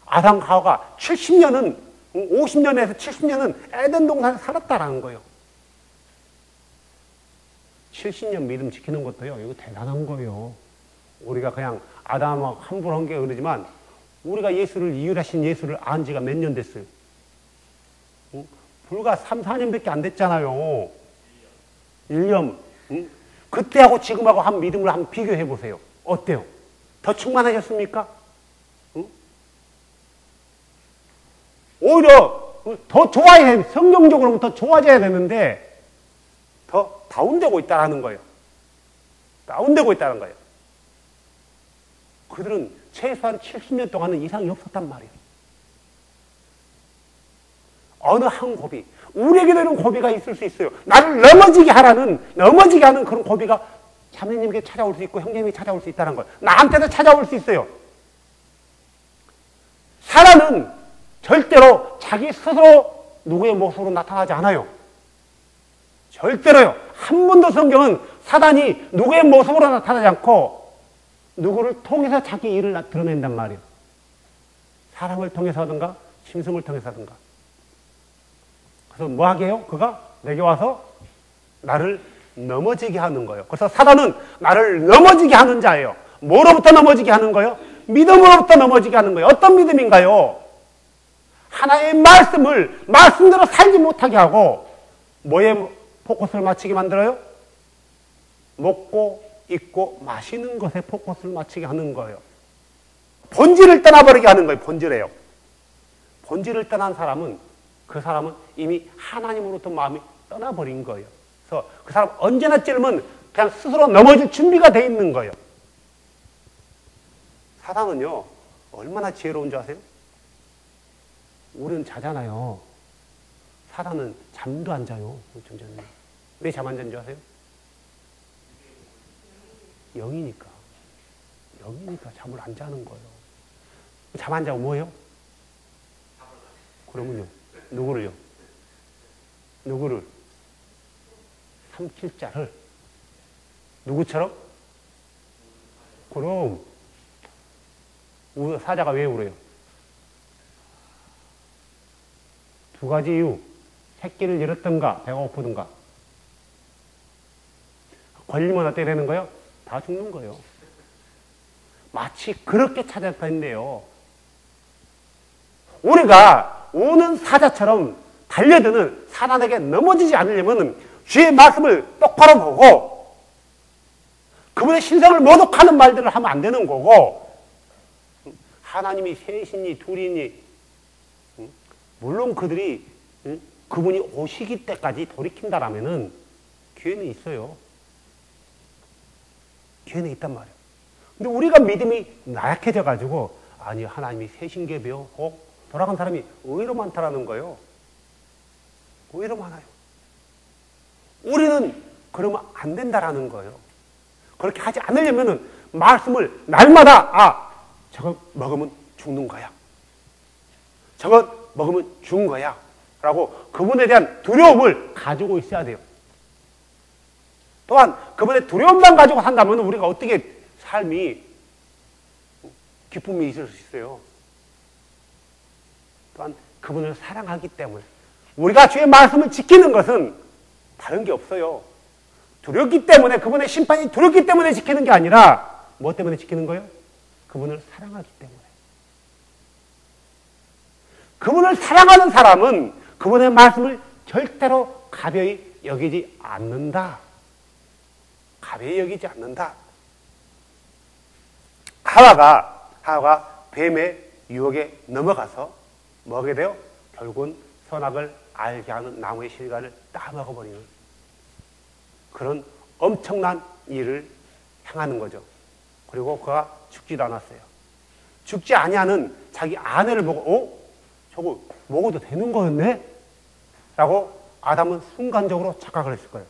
아담 하와가 70년은 50년에서 70년은 에덴 동산에 살았다라는 거예요. 70년 믿음 지키는 것도요, 이거 대단한 거예요. 우리가 그냥 아담하고 함부로 한 게 그러지만, 우리가 이유하신 예수를 안 지가 몇 년 됐어요? 불과 3, 4년밖에 안 됐잖아요. 1년. 그때하고 지금하고 한 믿음을 한번 비교해 보세요. 어때요? 더 충만하셨습니까? 오히려 더 좋아야 돼. 성경적으로는 더 좋아져야 되는데 더 다운되고 있다는 거예요. 다운되고 있다는 거예요. 그들은 최소한 70년 동안은 이상이 없었단 말이에요. 어느 한 고비, 우리에게도 이런 고비가 있을 수 있어요. 나를 넘어지게 하는 그런 고비가 자매님에게 찾아올 수 있고 형님에게 찾아올 수 있다는 거예요. 나한테도 찾아올 수 있어요. 사단은 절대로 자기 스스로 누구의 모습으로 나타나지 않아요. 절대로요. 한 번도 성경은 사단이 누구의 모습으로 나타나지 않고 누구를 통해서 자기 일을 드러낸단 말이에요. 사람을 통해서 하든가 짐승을 통해서 하든가. 그래서 뭐 하게 해요? 그가 내게 와서 나를 넘어지게 하는 거예요. 그래서 사단은 나를 넘어지게 하는 자예요. 뭐로부터 넘어지게 하는 거예요? 믿음으로부터 넘어지게 하는 거예요. 어떤 믿음인가요? 하나의 말씀대로 살지 못하게 하고 뭐에 포커스를 맞추게 만들어요? 먹고 입고 마시는 것에 포커스를 맞추게 하는 거예요. 본질을 떠나버리게 하는 거예요. 본질이에요. 본질을 떠난 사람은 그 사람은 이미 하나님으로부터 마음이 떠나버린 거예요. 그래서 그 사람 언제나 찔면 그냥 스스로 넘어질 준비가 돼 있는 거예요. 사단은요, 얼마나 지혜로운 줄 아세요? 우리는 자잖아요. 사단은 잠도 안 자요. 왜 잠 안 자는 줄 아세요? 영이니까. 영이니까 잠을 안 자는 거예요. 잠 안 자고 뭐예요? 그러면요. 누구를요? 누구를? 삼킬 자를. 누구처럼? 그럼 사자가 왜 울어요? 두 가지 이유. 새끼를 잃었던가 배가 고프든가. 걸리면 어떻게 되는 거예요? 다 죽는 거예요. 마치 그렇게 찾아다닌대요. 우리가 우는 사자처럼 달려드는 사단에게 넘어지지 않으려면 주의 말씀을 똑바로 보고 그분의 신성을 모독하는 말들을 하면 안 되는 거고, 하나님이 셋이니 둘이니 물론 그들이 그분이 오시기 때까지 돌이킨다라면은 기회는 있어요. 기회는 있단 말이에요. 근데 우리가 믿음이 나약해져가지고 아니 하나님이 셋인 게 배웠고 돌아간 사람이 의외로 많다라는 거예요. 의외로 많아요. 우리는 그러면 안 된다라는 거예요. 그렇게 하지 않으려면은 말씀을 날마다 저거 먹으면 죽는 거야. 저거 먹으면 죽은 거야. 라고 그분에 대한 두려움을 가지고 있어야 돼요. 또한 그분의 두려움만 가지고 산다면 우리가 어떻게 삶이 기쁨이 있을 수 있어요. 또한 그분을 사랑하기 때문에 우리가 주의 말씀을 지키는 것은 다른 게 없어요. 두렵기 때문에, 그분의 심판이 두렵기 때문에 지키는 게 아니라 뭐 때문에 지키는 거예요? 그분을 사랑하기 때문에. 그분을 사랑하는 사람은 그분의 말씀을 절대로 가벼이 여기지 않는다. 가벼이 여기지 않는다. 하와가 뱀의 유혹에 넘어가서 뭐하게 돼요? 결국은 선악을 알게 하는 나무의 실과를 따먹어버리는 그런 엄청난 일을 향하는 거죠. 그리고 그가 죽지도 않았어요. 죽지 아니하는 자기 아내를 보고 저거 먹어도 되는 거였네? 라고 아담은 순간적으로 착각을 했을 거예요.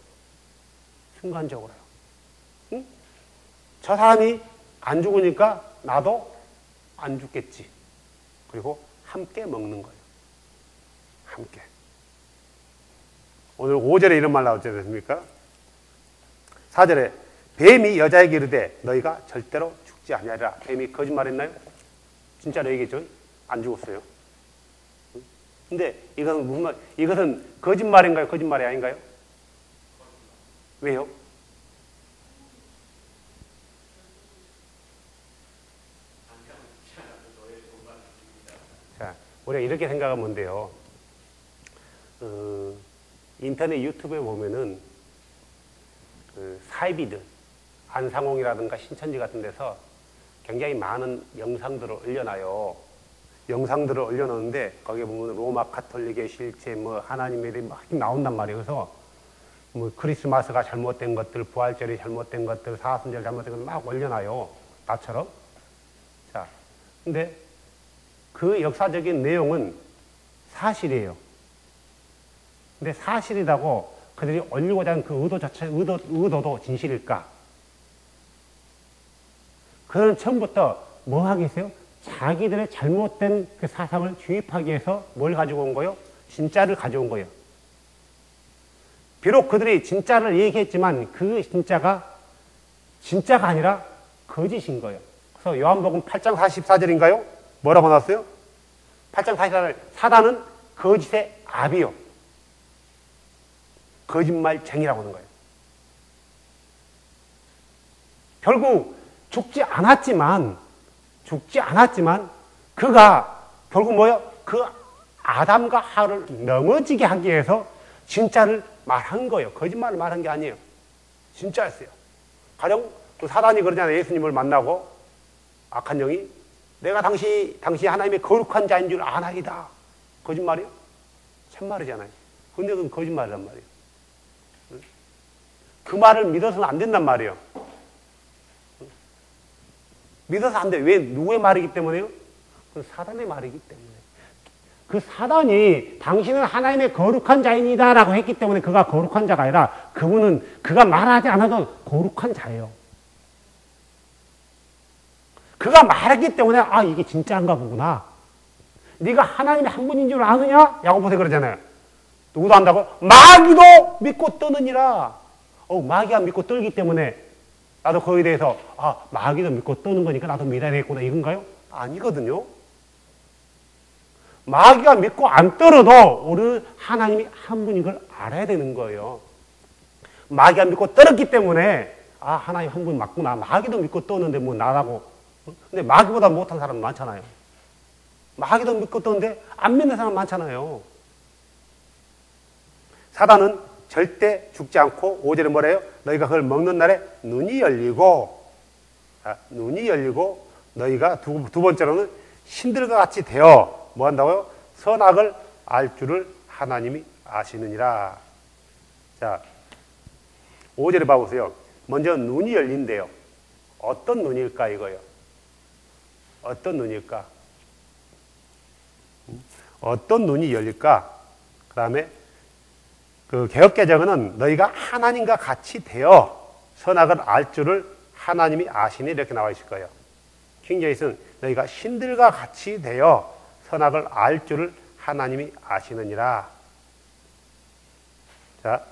순간적으로요. 응? 저 사람이 안 죽으니까 나도 안 죽겠지. 그리고 함께 먹는 거예요. 함께. 오늘 5절에 이런 말 나오지 않습니까? 4절에 뱀이 여자에게 이르되 너희가 절대로 죽지 아니하리라. 뱀이 거짓말했나요? 진짜로 얘기했죠. 안 죽었어요. 근데 이것은 무슨 말? 이것은 거짓말인가요? 거짓말이 아닌가요? 왜요? 자, 우리가 이렇게 생각하면 돼요. 인터넷 유튜브에 보면은 사이비들, 안상홍이라든가 신천지 같은 데서 굉장히 많은 영상들을 올려놔요. 영상들을 올려놓는데 거기에 보면 로마 카톨릭의 실체, 뭐 하나님에 대해 막 나온단 말이에요. 그래서 뭐 크리스마스가 잘못된 것들, 부활절이 잘못된 것들, 사순절 잘못된 것들 막 올려놔요. 나처럼. 자, 근데 그 역사적인 내용은 사실이에요. 근데 사실이라고 그들이 올리고자 하는 그 의도 자체, 의도도 진실일까? 그는 처음부터 뭐 하겠어요? 자기들의 잘못된 그 사상을 주입하기 위해서 뭘 가지고 온 거예요? 진짜를 가져온 거예요. 비록 그들이 진짜를 얘기했지만 그 진짜가 아니라 거짓인 거예요. 그래서 요한복음 8장 44절인가요? 뭐라고 나왔어요? 8장 44절 사단은 거짓의 아비요. 거짓말쟁이라고 하는 거예요. 결국 죽지 않았지만 그가 결국 뭐요? 그 아담과 하와를 넘어지게 하기 위해서 진짜를 말한 거예요. 거짓말을 말한 게 아니에요. 진짜였어요. 가령 그 사단이 그러잖아요. 예수님을 만나고 악한 영이 내가 당시 하나님의 거룩한 자인 줄 아나이다. 거짓말이요? 참말이잖아요. 근데 그건 거짓말이란 말이에요. 그 말을 믿어서는 안 된단 말이에요. 믿어서 안 돼. 왜? 누구의 말이기 때문에요? 그 사단의 말이기 때문에. 그 사단이 당신은 하나님의 거룩한 자입니다 라고 했기 때문에 그가 거룩한 자가 아니라 그가 말하지 않아도 거룩한 자예요. 그가 말했기 때문에 아 이게 진짜인가 보구나. 네가 하나님의 한 분인 줄 아느냐? 야고보서 그러잖아요. 누구도 안다고? 마귀도 믿고 떠느니라. 마귀가 믿고 떨기 때문에 나도 거기에 대해서 마귀도 믿고 떠는 거니까 나도 믿어야 되겠구나 이건가요? 아니거든요. 마귀가 믿고 안 떨어도 우리는 하나님이 한 분인 걸 알아야 되는 거예요. 마귀가 믿고 떨었기 때문에 하나님 한 분 맞구나. 마귀도 믿고 떠는데 뭐 나라고. 근데 마귀보다 못한 사람 많잖아요. 마귀도 믿고 떠는데 안 믿는 사람 많잖아요. 사단은 절대 죽지 않고 5절에 뭐래요? 너희가 그걸 먹는 날에 눈이 열리고 너희가 두 번째로는 신들과 같이 되어 뭐 한다고요? 선악을 알 줄을 하나님이 아시느니라. 자, 5절에 봐보세요. 먼저 눈이 열린대요. 어떤 눈일까 이거요? 어떤 눈일까? 어떤 눈이 열릴까? 그 다음에 그 개역개정은 너희가 하나님과 같이 되어 선악을 알 줄을 하나님이 아시니 이렇게 나와 있을 거예요. 킹제임스는 너희가 신들과 같이 되어 선악을 알 줄을 하나님이 아시느니라. 자,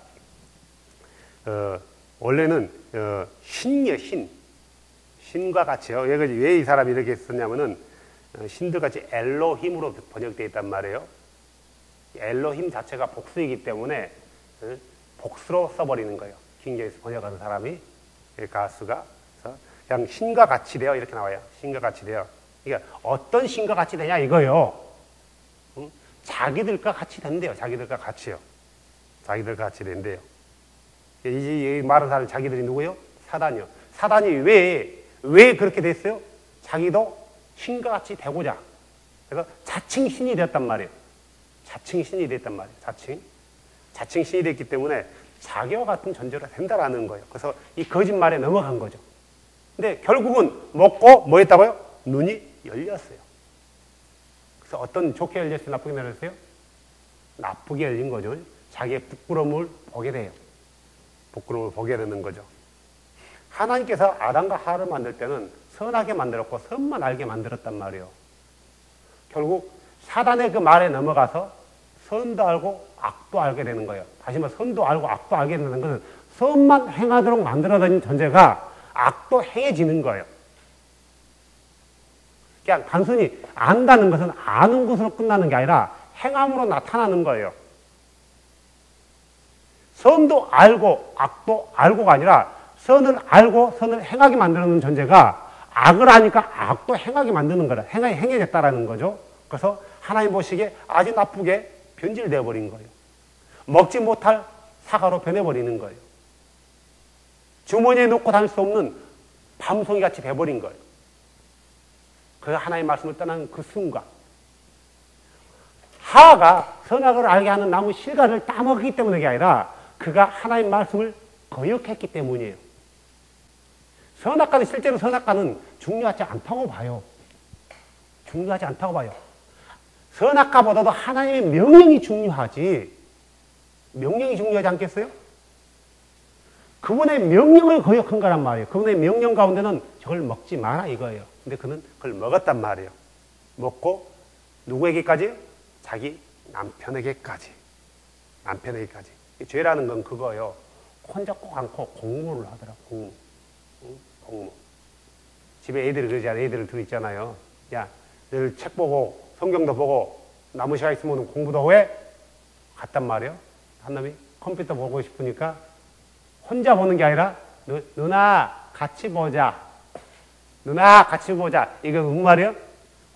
원래는 신이요, 신과 같이요. 왜 이 사람이 이렇게 썼냐면은 신들같이 엘로힘으로 번역되어 있단 말이에요. 엘로힘 자체가 복수이기 때문에 복수로 써버리는 거예요. 킹제임스 번역하는 사람이, 가스가. 그냥 신과 같이 되어 이렇게 나와요. 신과 같이 되어. 그러니까 어떤 신과 같이 되냐 이거요. 자기들과 같이 된대요. 자기들과 같이요. 자기들과 같이 된대요. 이 말하는 사람 자기들이 누구요? 사단이요. 사단이 왜 그렇게 됐어요? 자기도 신과 같이 되고자. 그래서 자칭 신이 되었단 말이에요. 자칭 신이 됐단 말이에요. 자칭 신이 됐기 때문에 자기와 같은 존재가 된다라는 거예요. 그래서 이 거짓말에 넘어간 거죠. 근데 결국은 먹고 뭐 했다고요? 눈이 열렸어요. 그래서 어떤 좋게 열렸어요? 나쁘게 열렸어요? 나쁘게 열린 거죠. 자기의 부끄러움을 보게 돼요. 부끄러움을 보게 되는 거죠. 하나님께서 아담과 하와를 만들 때는 선하게 만들었고 선만 알게 만들었단 말이에요. 결국 사단의 그 말에 넘어가서 선도 알고 악도 알게 되는 거예요. 다시 말해 선도 알고 악도 알게 되는 것은 선만 행하도록 만들어진 존재가 악도 행해지는 거예요. 그냥 단순히 안다는 것은 아는 것으로 끝나는 게 아니라 행함으로 나타나는 거예요. 선도 알고 악도 알고가 아니라 선을 알고 선을 행하게 만드는 존재가 악을 하니까 악도 행하게 만드는 거라. 행해졌다라는 거죠. 그래서 하나님 보시기에 아주 나쁘게 변질되어 버린 거예요. 먹지 못할 사과로 변해버리는 거예요. 주머니에 놓고 다닐 수 없는 밤송이 같이 돼버린 거예요. 그 하나님의 말씀을 떠나는 그 순간 하와가 선악을 알게 하는 나무 실과를 따먹기 때문에 그게 아니라 그가 하나님의 말씀을 거역했기 때문이에요. 선악과는 실제로 선악과는 중요하지 않다고 봐요. 중요하지 않다고 봐요. 선악과보다도 하나님의 명령이 중요하지. 명령이 중요하지 않겠어요? 그분의 명령을 거역한 거란 말이에요. 그분의 명령 가운데는 저걸 먹지 마라 이거예요. 근데 그는 그걸 먹었단 말이에요. 먹고 누구에게까지? 자기 남편에게까지. 남편에게까지. 죄라는 건 그거예요. 혼자 꼭 않고 공모를 하더라. 공모. 공모. 집에 애들이 그러잖아요. 애들을 둘 있잖아요. 야, 늘 책 보고 성경도 보고 남은 시간 있으면 공부도 해? 갔단 말이에요. 한 놈이 컴퓨터 보고 싶으니까 혼자 보는 게 아니라 누나 같이 보자. 누나 같이 보자. 이거 무슨 말이에요?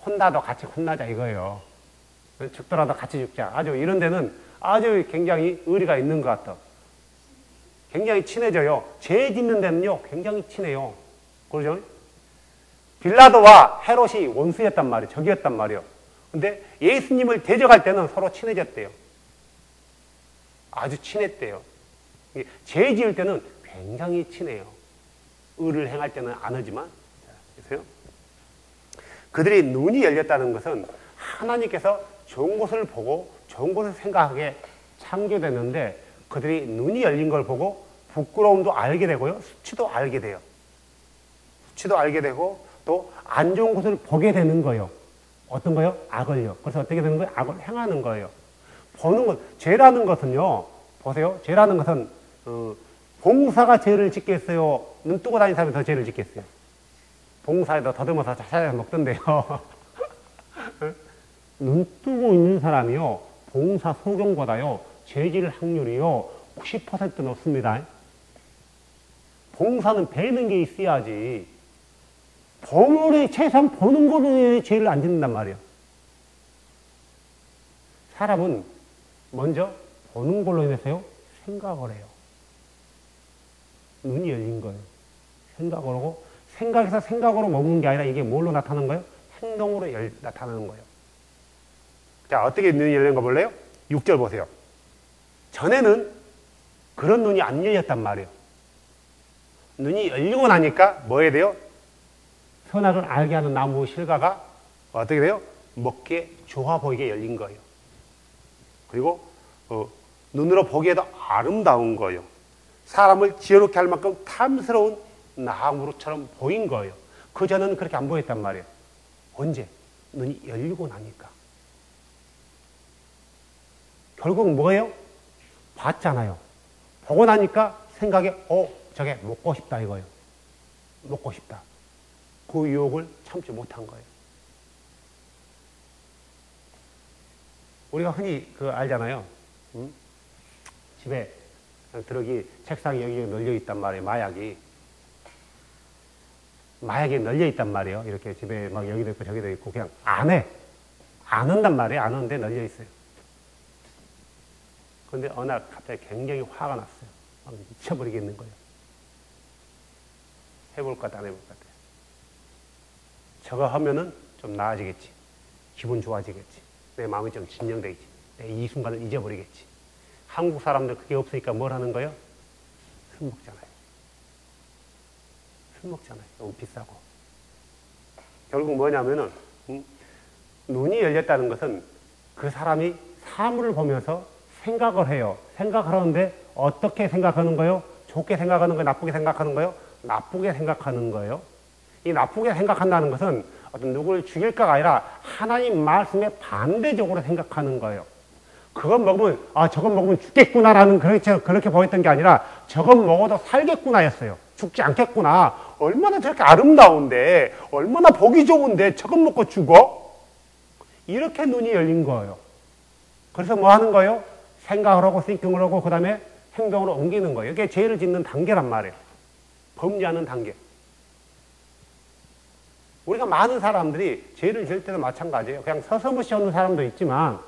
혼나도 같이 혼나자 이거예요. 죽더라도 같이 죽자. 아주 이런 데는 아주 굉장히 의리가 있는 것 같아. 굉장히 친해져요. 죄 짓는 데는요 굉장히 친해요. 그러죠? 빌라도와 헤롯이 원수였단 말이에요. 적이었단 말이에요. 근데 예수님을 대적할 때는 서로 친해졌대요. 아주 친했대요. 죄 지을 때는 굉장히 친해요. 의를 행할 때는 안 하지만. 보세요. 그들이 눈이 열렸다는 것은 하나님께서 좋은 것을 보고 좋은 것을 생각하게 창조됐는데 그들이 눈이 열린 걸 보고 부끄러움도 알게 되고요. 수치도 알게 돼요. 수치도 알게 되고 또 안 좋은 것을 보게 되는 거예요. 어떤 거요? 악을요. 그래서 어떻게 되는 거예요? 악을 행하는 거예요. 보는 것, 죄라는 것은요. 보세요. 죄라는 것은 봉사가 죄를 짓겠어요? 눈 뜨고 다니는 사람이 더 죄를 짓겠어요? 봉사에다 더듬어서 자자자 먹던데요. 눈 뜨고 있는 사람이요. 봉사 소경보다요. 죄 질 확률이요. 90% 높습니다. 봉사는 배는 게 있어야지. 보물이 최소한 보는 거로 죄를 안 짓는단 말이에요. 사람은 먼저 보는 걸로 인해서요. 생각을 해요. 눈이 열린 거예요. 생각을 하고 생각에서 생각으로 먹는 게 아니라 이게 뭘로 나타나는 거예요? 행동으로 나타나는 거예요. 자, 어떻게 눈이 열린 거 볼래요? 6절 보세요. 전에는 그런 눈이 안 열렸단 말이에요. 눈이 열리고 나니까 뭐 해야 돼요? 선악을 알게 하는 나무 실과가 어떻게 돼요? 먹기에 좋아 보이게 열린 거예요. 그리고 눈으로 보기에도 아름다운 거예요. 사람을 지혜롭게 할 만큼 탐스러운 나무처럼 보인 거예요. 그전에는 그렇게 안 보였단 말이에요. 언제? 눈이 열리고 나니까. 결국 뭐예요? 봤잖아요. 보고 나니까 생각에 저게 먹고 싶다 이거예요. 먹고 싶다. 그 유혹을 참지 못한 거예요. 우리가 흔히 알잖아요. 집에 들어기 책상이 여기 널려 있단 말이에요. 마약이 널려 있단 말이에요. 이렇게 집에 막 여기도 있고 저기도 있고 그냥 안 해. 안 한단 말이에요. 안 하는데 널려 있어요. 그런데 어느 날 갑자기 굉장히 화가 났어요. 막 미쳐버리겠는 거예요. 해볼 것 같아, 안 해볼 것 같아. 저거 하면은 좀 나아지겠지. 기분 좋아지겠지. 내 마음이 좀 진정되겠지. 내 이 순간을 잊어버리겠지. 한국 사람들 그게 없으니까 뭘 하는 거예요? 술 먹잖아요. 술 먹잖아요. 너무 비싸고. 결국 뭐냐면은, 눈이 열렸다는 것은 그 사람이 사물을 보면서 생각을 해요. 생각하는데 어떻게 생각하는 거예요? 좋게 생각하는 거예요? 나쁘게 생각하는 거예요? 나쁘게 생각하는 거예요. 이 나쁘게 생각한다는 것은 어떤 누구를 죽일까가 아니라 하나님 말씀에 반대적으로 생각하는 거예요. 그건 먹으면 저건 먹으면 죽겠구나라는 그렇게 보였던 게 아니라 저건 먹어도 살겠구나였어요. 죽지 않겠구나. 얼마나 저렇게 아름다운데 얼마나 보기 좋은데 저건 먹고 죽어? 이렇게 눈이 열린 거예요. 그래서 뭐 하는 거예요? 생각을 하고 띵킹을 하고 그 다음에 행동으로 옮기는 거예요. 이게 죄를 짓는 단계란 말이에요. 범죄하는 단계. 우리가 많은 사람들이 죄를 지을 때도 마찬가지예요. 그냥 서서무시 하는 사람도 있지만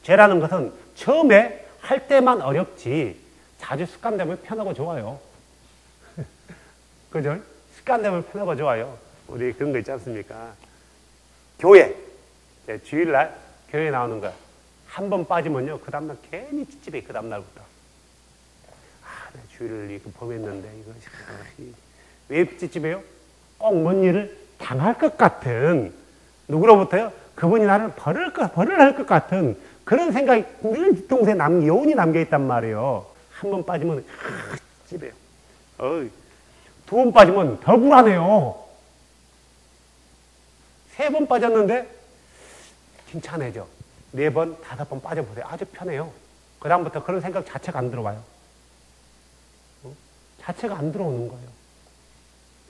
죄라는 것은 처음에 할 때만 어렵지 자주 습관되면 편하고 좋아요. 그죠? 습관되면 편하고 좋아요. 우리 그런 거 있지 않습니까? 교회. 주일날 교회 나오는 거. 한 번 빠지면요. 그 다음날 괜히 찝찝해. 그 다음날부터. 내가 주일을 이거 범했는데 이거 왜 찝찝해요? 꼭 뭔 일을 당할 것 같은 누구로부터요? 그분이 나를 벌을 할 것 같은 그런 생각이 늘 뒤통수에 여운이 남겨있단 말이에요. 한 번 빠지면 찝해요. 두 번 빠지면 더 불안해요. 세 번 빠졌는데 괜찮아져. 네 번, 다섯 번 빠져보세요. 아주 편해요. 그 다음부터 그런 생각 자체가 안 들어와요. 자체가 안 들어오는 거예요.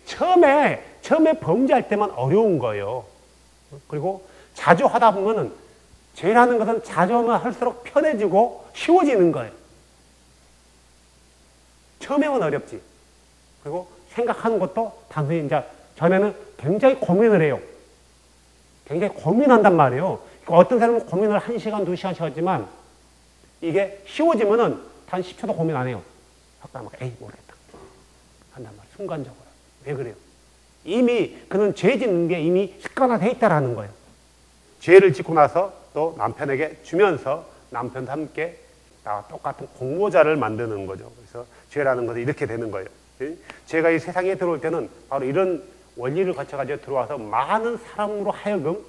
처음에 범죄할 때만 어려운 거예요. 그리고 자주 하다 보면은 죄라는 것은 자주 하면 할수록 편해지고 쉬워지는 거예요. 처음에는 어렵지. 그리고 생각하는 것도 단순히 이제 전에는 굉장히 고민을 해요. 굉장히 고민한단 말이에요. 어떤 사람은 고민을 1시간, 2시간씩 하지만 이게 쉬워지면은 단 10초도 고민 안 해요. 아까 막 에이 모르겠다 한단 말이에요. 순간적으로. 왜 그래요? 이미 그는 죄 짓는 게 이미 습관화되어 있다라는 거예요. 죄를 짓고 나서 또 남편에게 주면서 남편도 함께 나와 똑같은 공모자를 만드는 거죠. 그래서 죄라는 것은 이렇게 되는 거예요. 죄가 이 세상에 들어올 때는 바로 이런 원리를 거쳐가지고 들어와서 많은 사람으로 하여금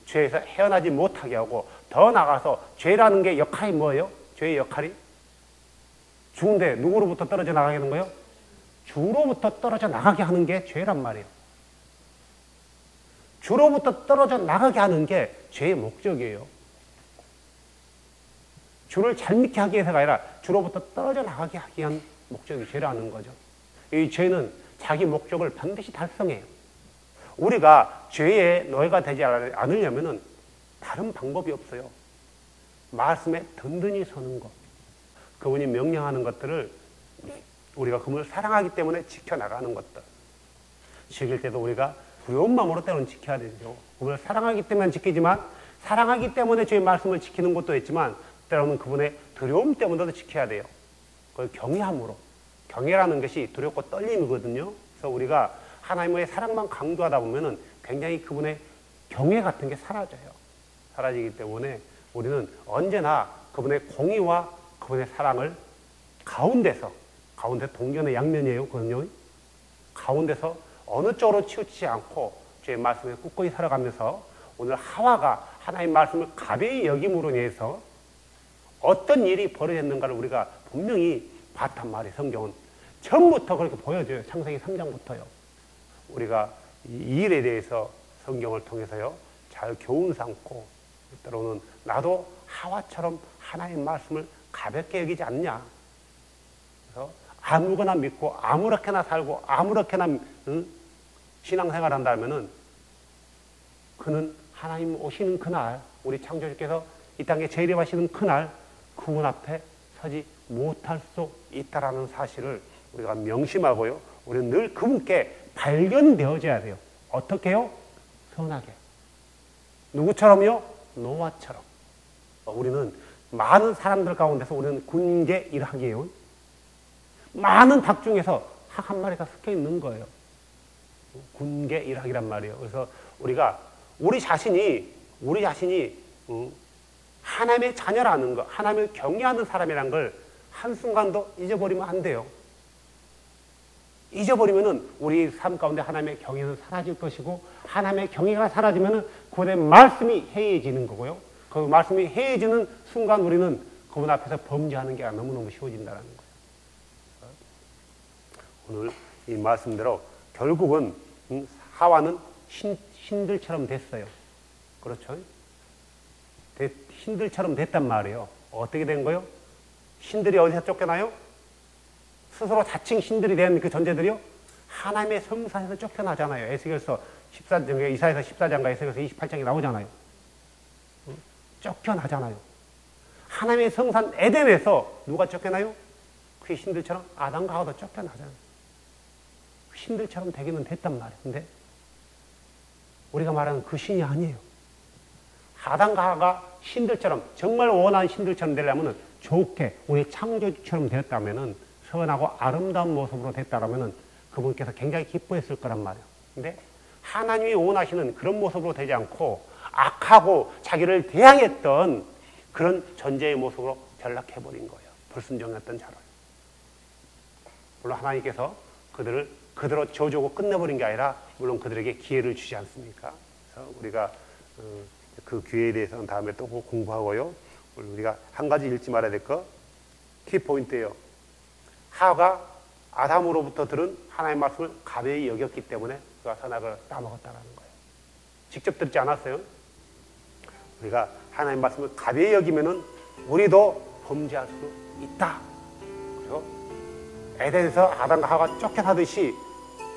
죄에서 헤어나지 못하게 하고 더 나가서 죄라는 게 역할이 뭐예요? 죄의 역할이? 죽은데 누구로부터 떨어져 나가게 하는 거예요? 주로부터 떨어져 나가게 하는 게 죄란 말이에요. 주로부터 떨어져 나가게 하는 게 죄의 목적이에요. 주를 잘 믿게 하기 위해서가 아니라 주로부터 떨어져 나가게 하기 위한 목적이 죄라는 거죠. 이 죄는 자기 목적을 반드시 달성해요. 우리가 죄의 노예가 되지 않으려면 다른 방법이 없어요. 말씀에 든든히 서는 것. 그분이 명령하는 것들을 우리가 그분을 사랑하기 때문에 지켜나가는 것들. 지킬 때도 우리가 두려운 마음으로 때로는 지켜야 되죠. 그분을 사랑하기 때문에 지키지만 사랑하기 때문에 주의 말씀을 지키는 것도 있지만 때로는 그분의 두려움 때문에도 지켜야 돼요. 그걸 경외함으로. 경외라는 것이 두렵고 떨림이거든요. 그래서 우리가 하나님의 사랑만 강조하다 보면은 굉장히 그분의 경외 같은 게 사라져요. 사라지기 때문에 우리는 언제나 그분의 공의와 그분의 사랑을 가운데 동전의 양면이에요. 그건요. 가운데서 어느 쪽으로 치우치지 않고 주의 말씀에 꿋꿋이 살아가면서 오늘 하와가 하나님의 말씀을 가벼이 여김으로 인해서 어떤 일이 벌어졌는가를 우리가 분명히 봤단 말이에요. 성경은 처음부터 그렇게 보여줘요. 창세기 3장부터요. 우리가 이 일에 대해서 성경을 통해서요 잘 교훈 삼고 때로는 나도 하와처럼 하나님의 말씀을 가볍게 여기지 않냐. 그래서 아무거나 믿고 아무렇게나 살고 아무렇게나 신앙생활 한다면은 그는 하나님 오시는 그날 우리 창조주께서 이 땅에 재림하시는 그날 그분 앞에 서지 못할 수 있다라는 사실을 우리가 명심하고요. 우리는 늘 그분께 발견되어져야 돼요. 어떻게 해요? 선하게. 누구처럼요? 노아처럼. 우리는 많은 사람들 가운데서 우리는 군계 일학이에요. 많은 닭 중에서 닭 한 마리가 섞여 있는 거예요. 군계 일학이란 말이에요. 그래서 우리 자신이 하나님의 자녀라는 것, 하나님을 경외하는 사람이라는 걸 한순간도 잊어버리면 안 돼요. 잊어버리면은 우리 삶 가운데 하나님의 경외는 사라질 것이고, 하나님의 경외가 사라지면은 그분의 말씀이 해이해지는 거고요. 그 말씀이 해이해지는 순간 우리는 그분 앞에서 범죄하는 게 너무너무 쉬워진다는 거예요. 오늘 이 말씀대로 결국은 하와는 신들처럼 됐어요. 그렇죠? 신들처럼 됐단 말이에요. 어떻게 된 거요? 신들이 어디서 쫓겨나요? 스스로 자칭 신들이 된 그 존재들이요? 하나님의 성산에서 쫓겨나잖아요. 에스겔서 14장, 이사야서 14장과 에스겔서 28장이 나오잖아요. 쫓겨나잖아요. 하나님의 성산 에덴에서 누가 쫓겨나요? 그 신들처럼 아담과 하와도 쫓겨나잖아요. 신들처럼 되기는 됐단 말이에요. 근데 우리가 말하는 그 신이 아니에요. 아담과 하와가 신들처럼, 정말 원한 신들처럼 되려면 좋게 우리 창조주처럼 되었다면, 선하고 아름다운 모습으로 됐다면 그분께서 굉장히 기뻐했을 거란 말이에요. 근데 하나님이 원하시는 그런 모습으로 되지 않고 악하고 자기를 대항했던 그런 존재의 모습으로 변락해버린 거예요. 불순종했던 자로. 물론 하나님께서 그들을 그대로 저주고 끝내버린 게 아니라 물론 그들에게 기회를 주지 않습니까? 그래서 우리가 그 기회에 대해서는 다음에 또 공부하고요. 우리가 한 가지 잊지 말아야 될 거, 키포인트예요. 하와가 아담으로부터 들은 하나님의 말씀을 가벼이 여겼기 때문에 그가 선악을 따먹었다는 거예요. 직접 듣지 않았어요. 우리가 하나님의 말씀을 가벼이 여기면은 우리도 범죄할 수 있다. 그리고 에덴에서 아담과 하와가 쫓겨나듯이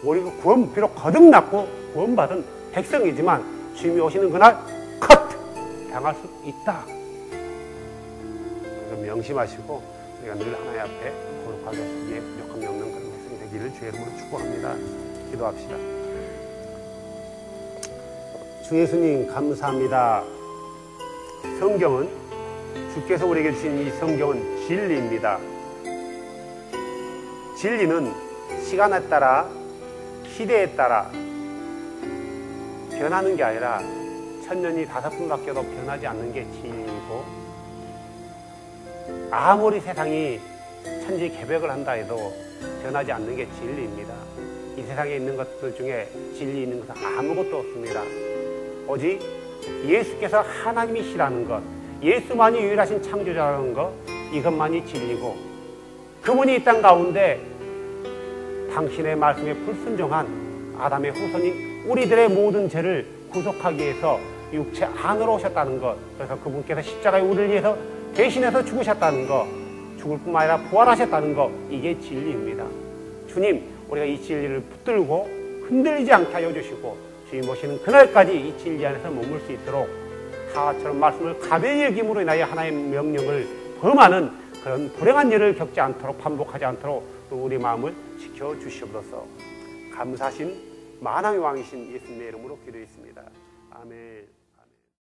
우리가 구원, 비록 거듭났고 구원받은 백성이지만 주님이 오시는 그날 컷! 당할 수 있다. 명심하시고 우리가 늘 하나님 앞에 거룩하게 서기에 부족함이 없는 그런 백성이 되기를 주의 이름으로 축복합니다. 기도합시다. 주 예수님 감사합니다. 성경은, 주께서 우리에게 주신 이 성경은 진리입니다. 진리는 시간에 따라, 시대에 따라 변하는 게 아니라 천년이 5번 바뀌어도 변하지 않는 게 진리이고, 아무리 세상이 천지개벽을 한다 해도 변하지 않는 게 진리입니다. 이 세상에 있는 것들 중에 진리 있는 것은 아무것도 없습니다. 오직 예수께서 하나님이시라는 것, 예수만이 유일하신 창조자라는 것, 이것만이 진리고, 그분이 이 땅 가운데 당신의 말씀에 불순종한 아담의 후손인 우리들의 모든 죄를 구속하기 위해서 육체 안으로 오셨다는 것, 그래서 그분께서 십자가에 우리를 위해서 대신해서 죽으셨다는 것, 죽을 뿐만 아니라 부활하셨다는 것, 이게 진리입니다. 주님, 우리가 이 진리를 붙들고 흔들리지 않게 하여 주시고, 주님 오시는 그날까지 이 진리 안에서 머물 수 있도록 하와처럼 말씀을 가벼이 여김으로 인하여 하나님의 명령을 범하는 그런 불행한 일을 겪지 않도록, 반복하지 않도록 또 우리 마음을 지켜주시옵소서. 감사하신 만왕의 왕이신 예수님의 이름으로 기도했습니다. 아멘.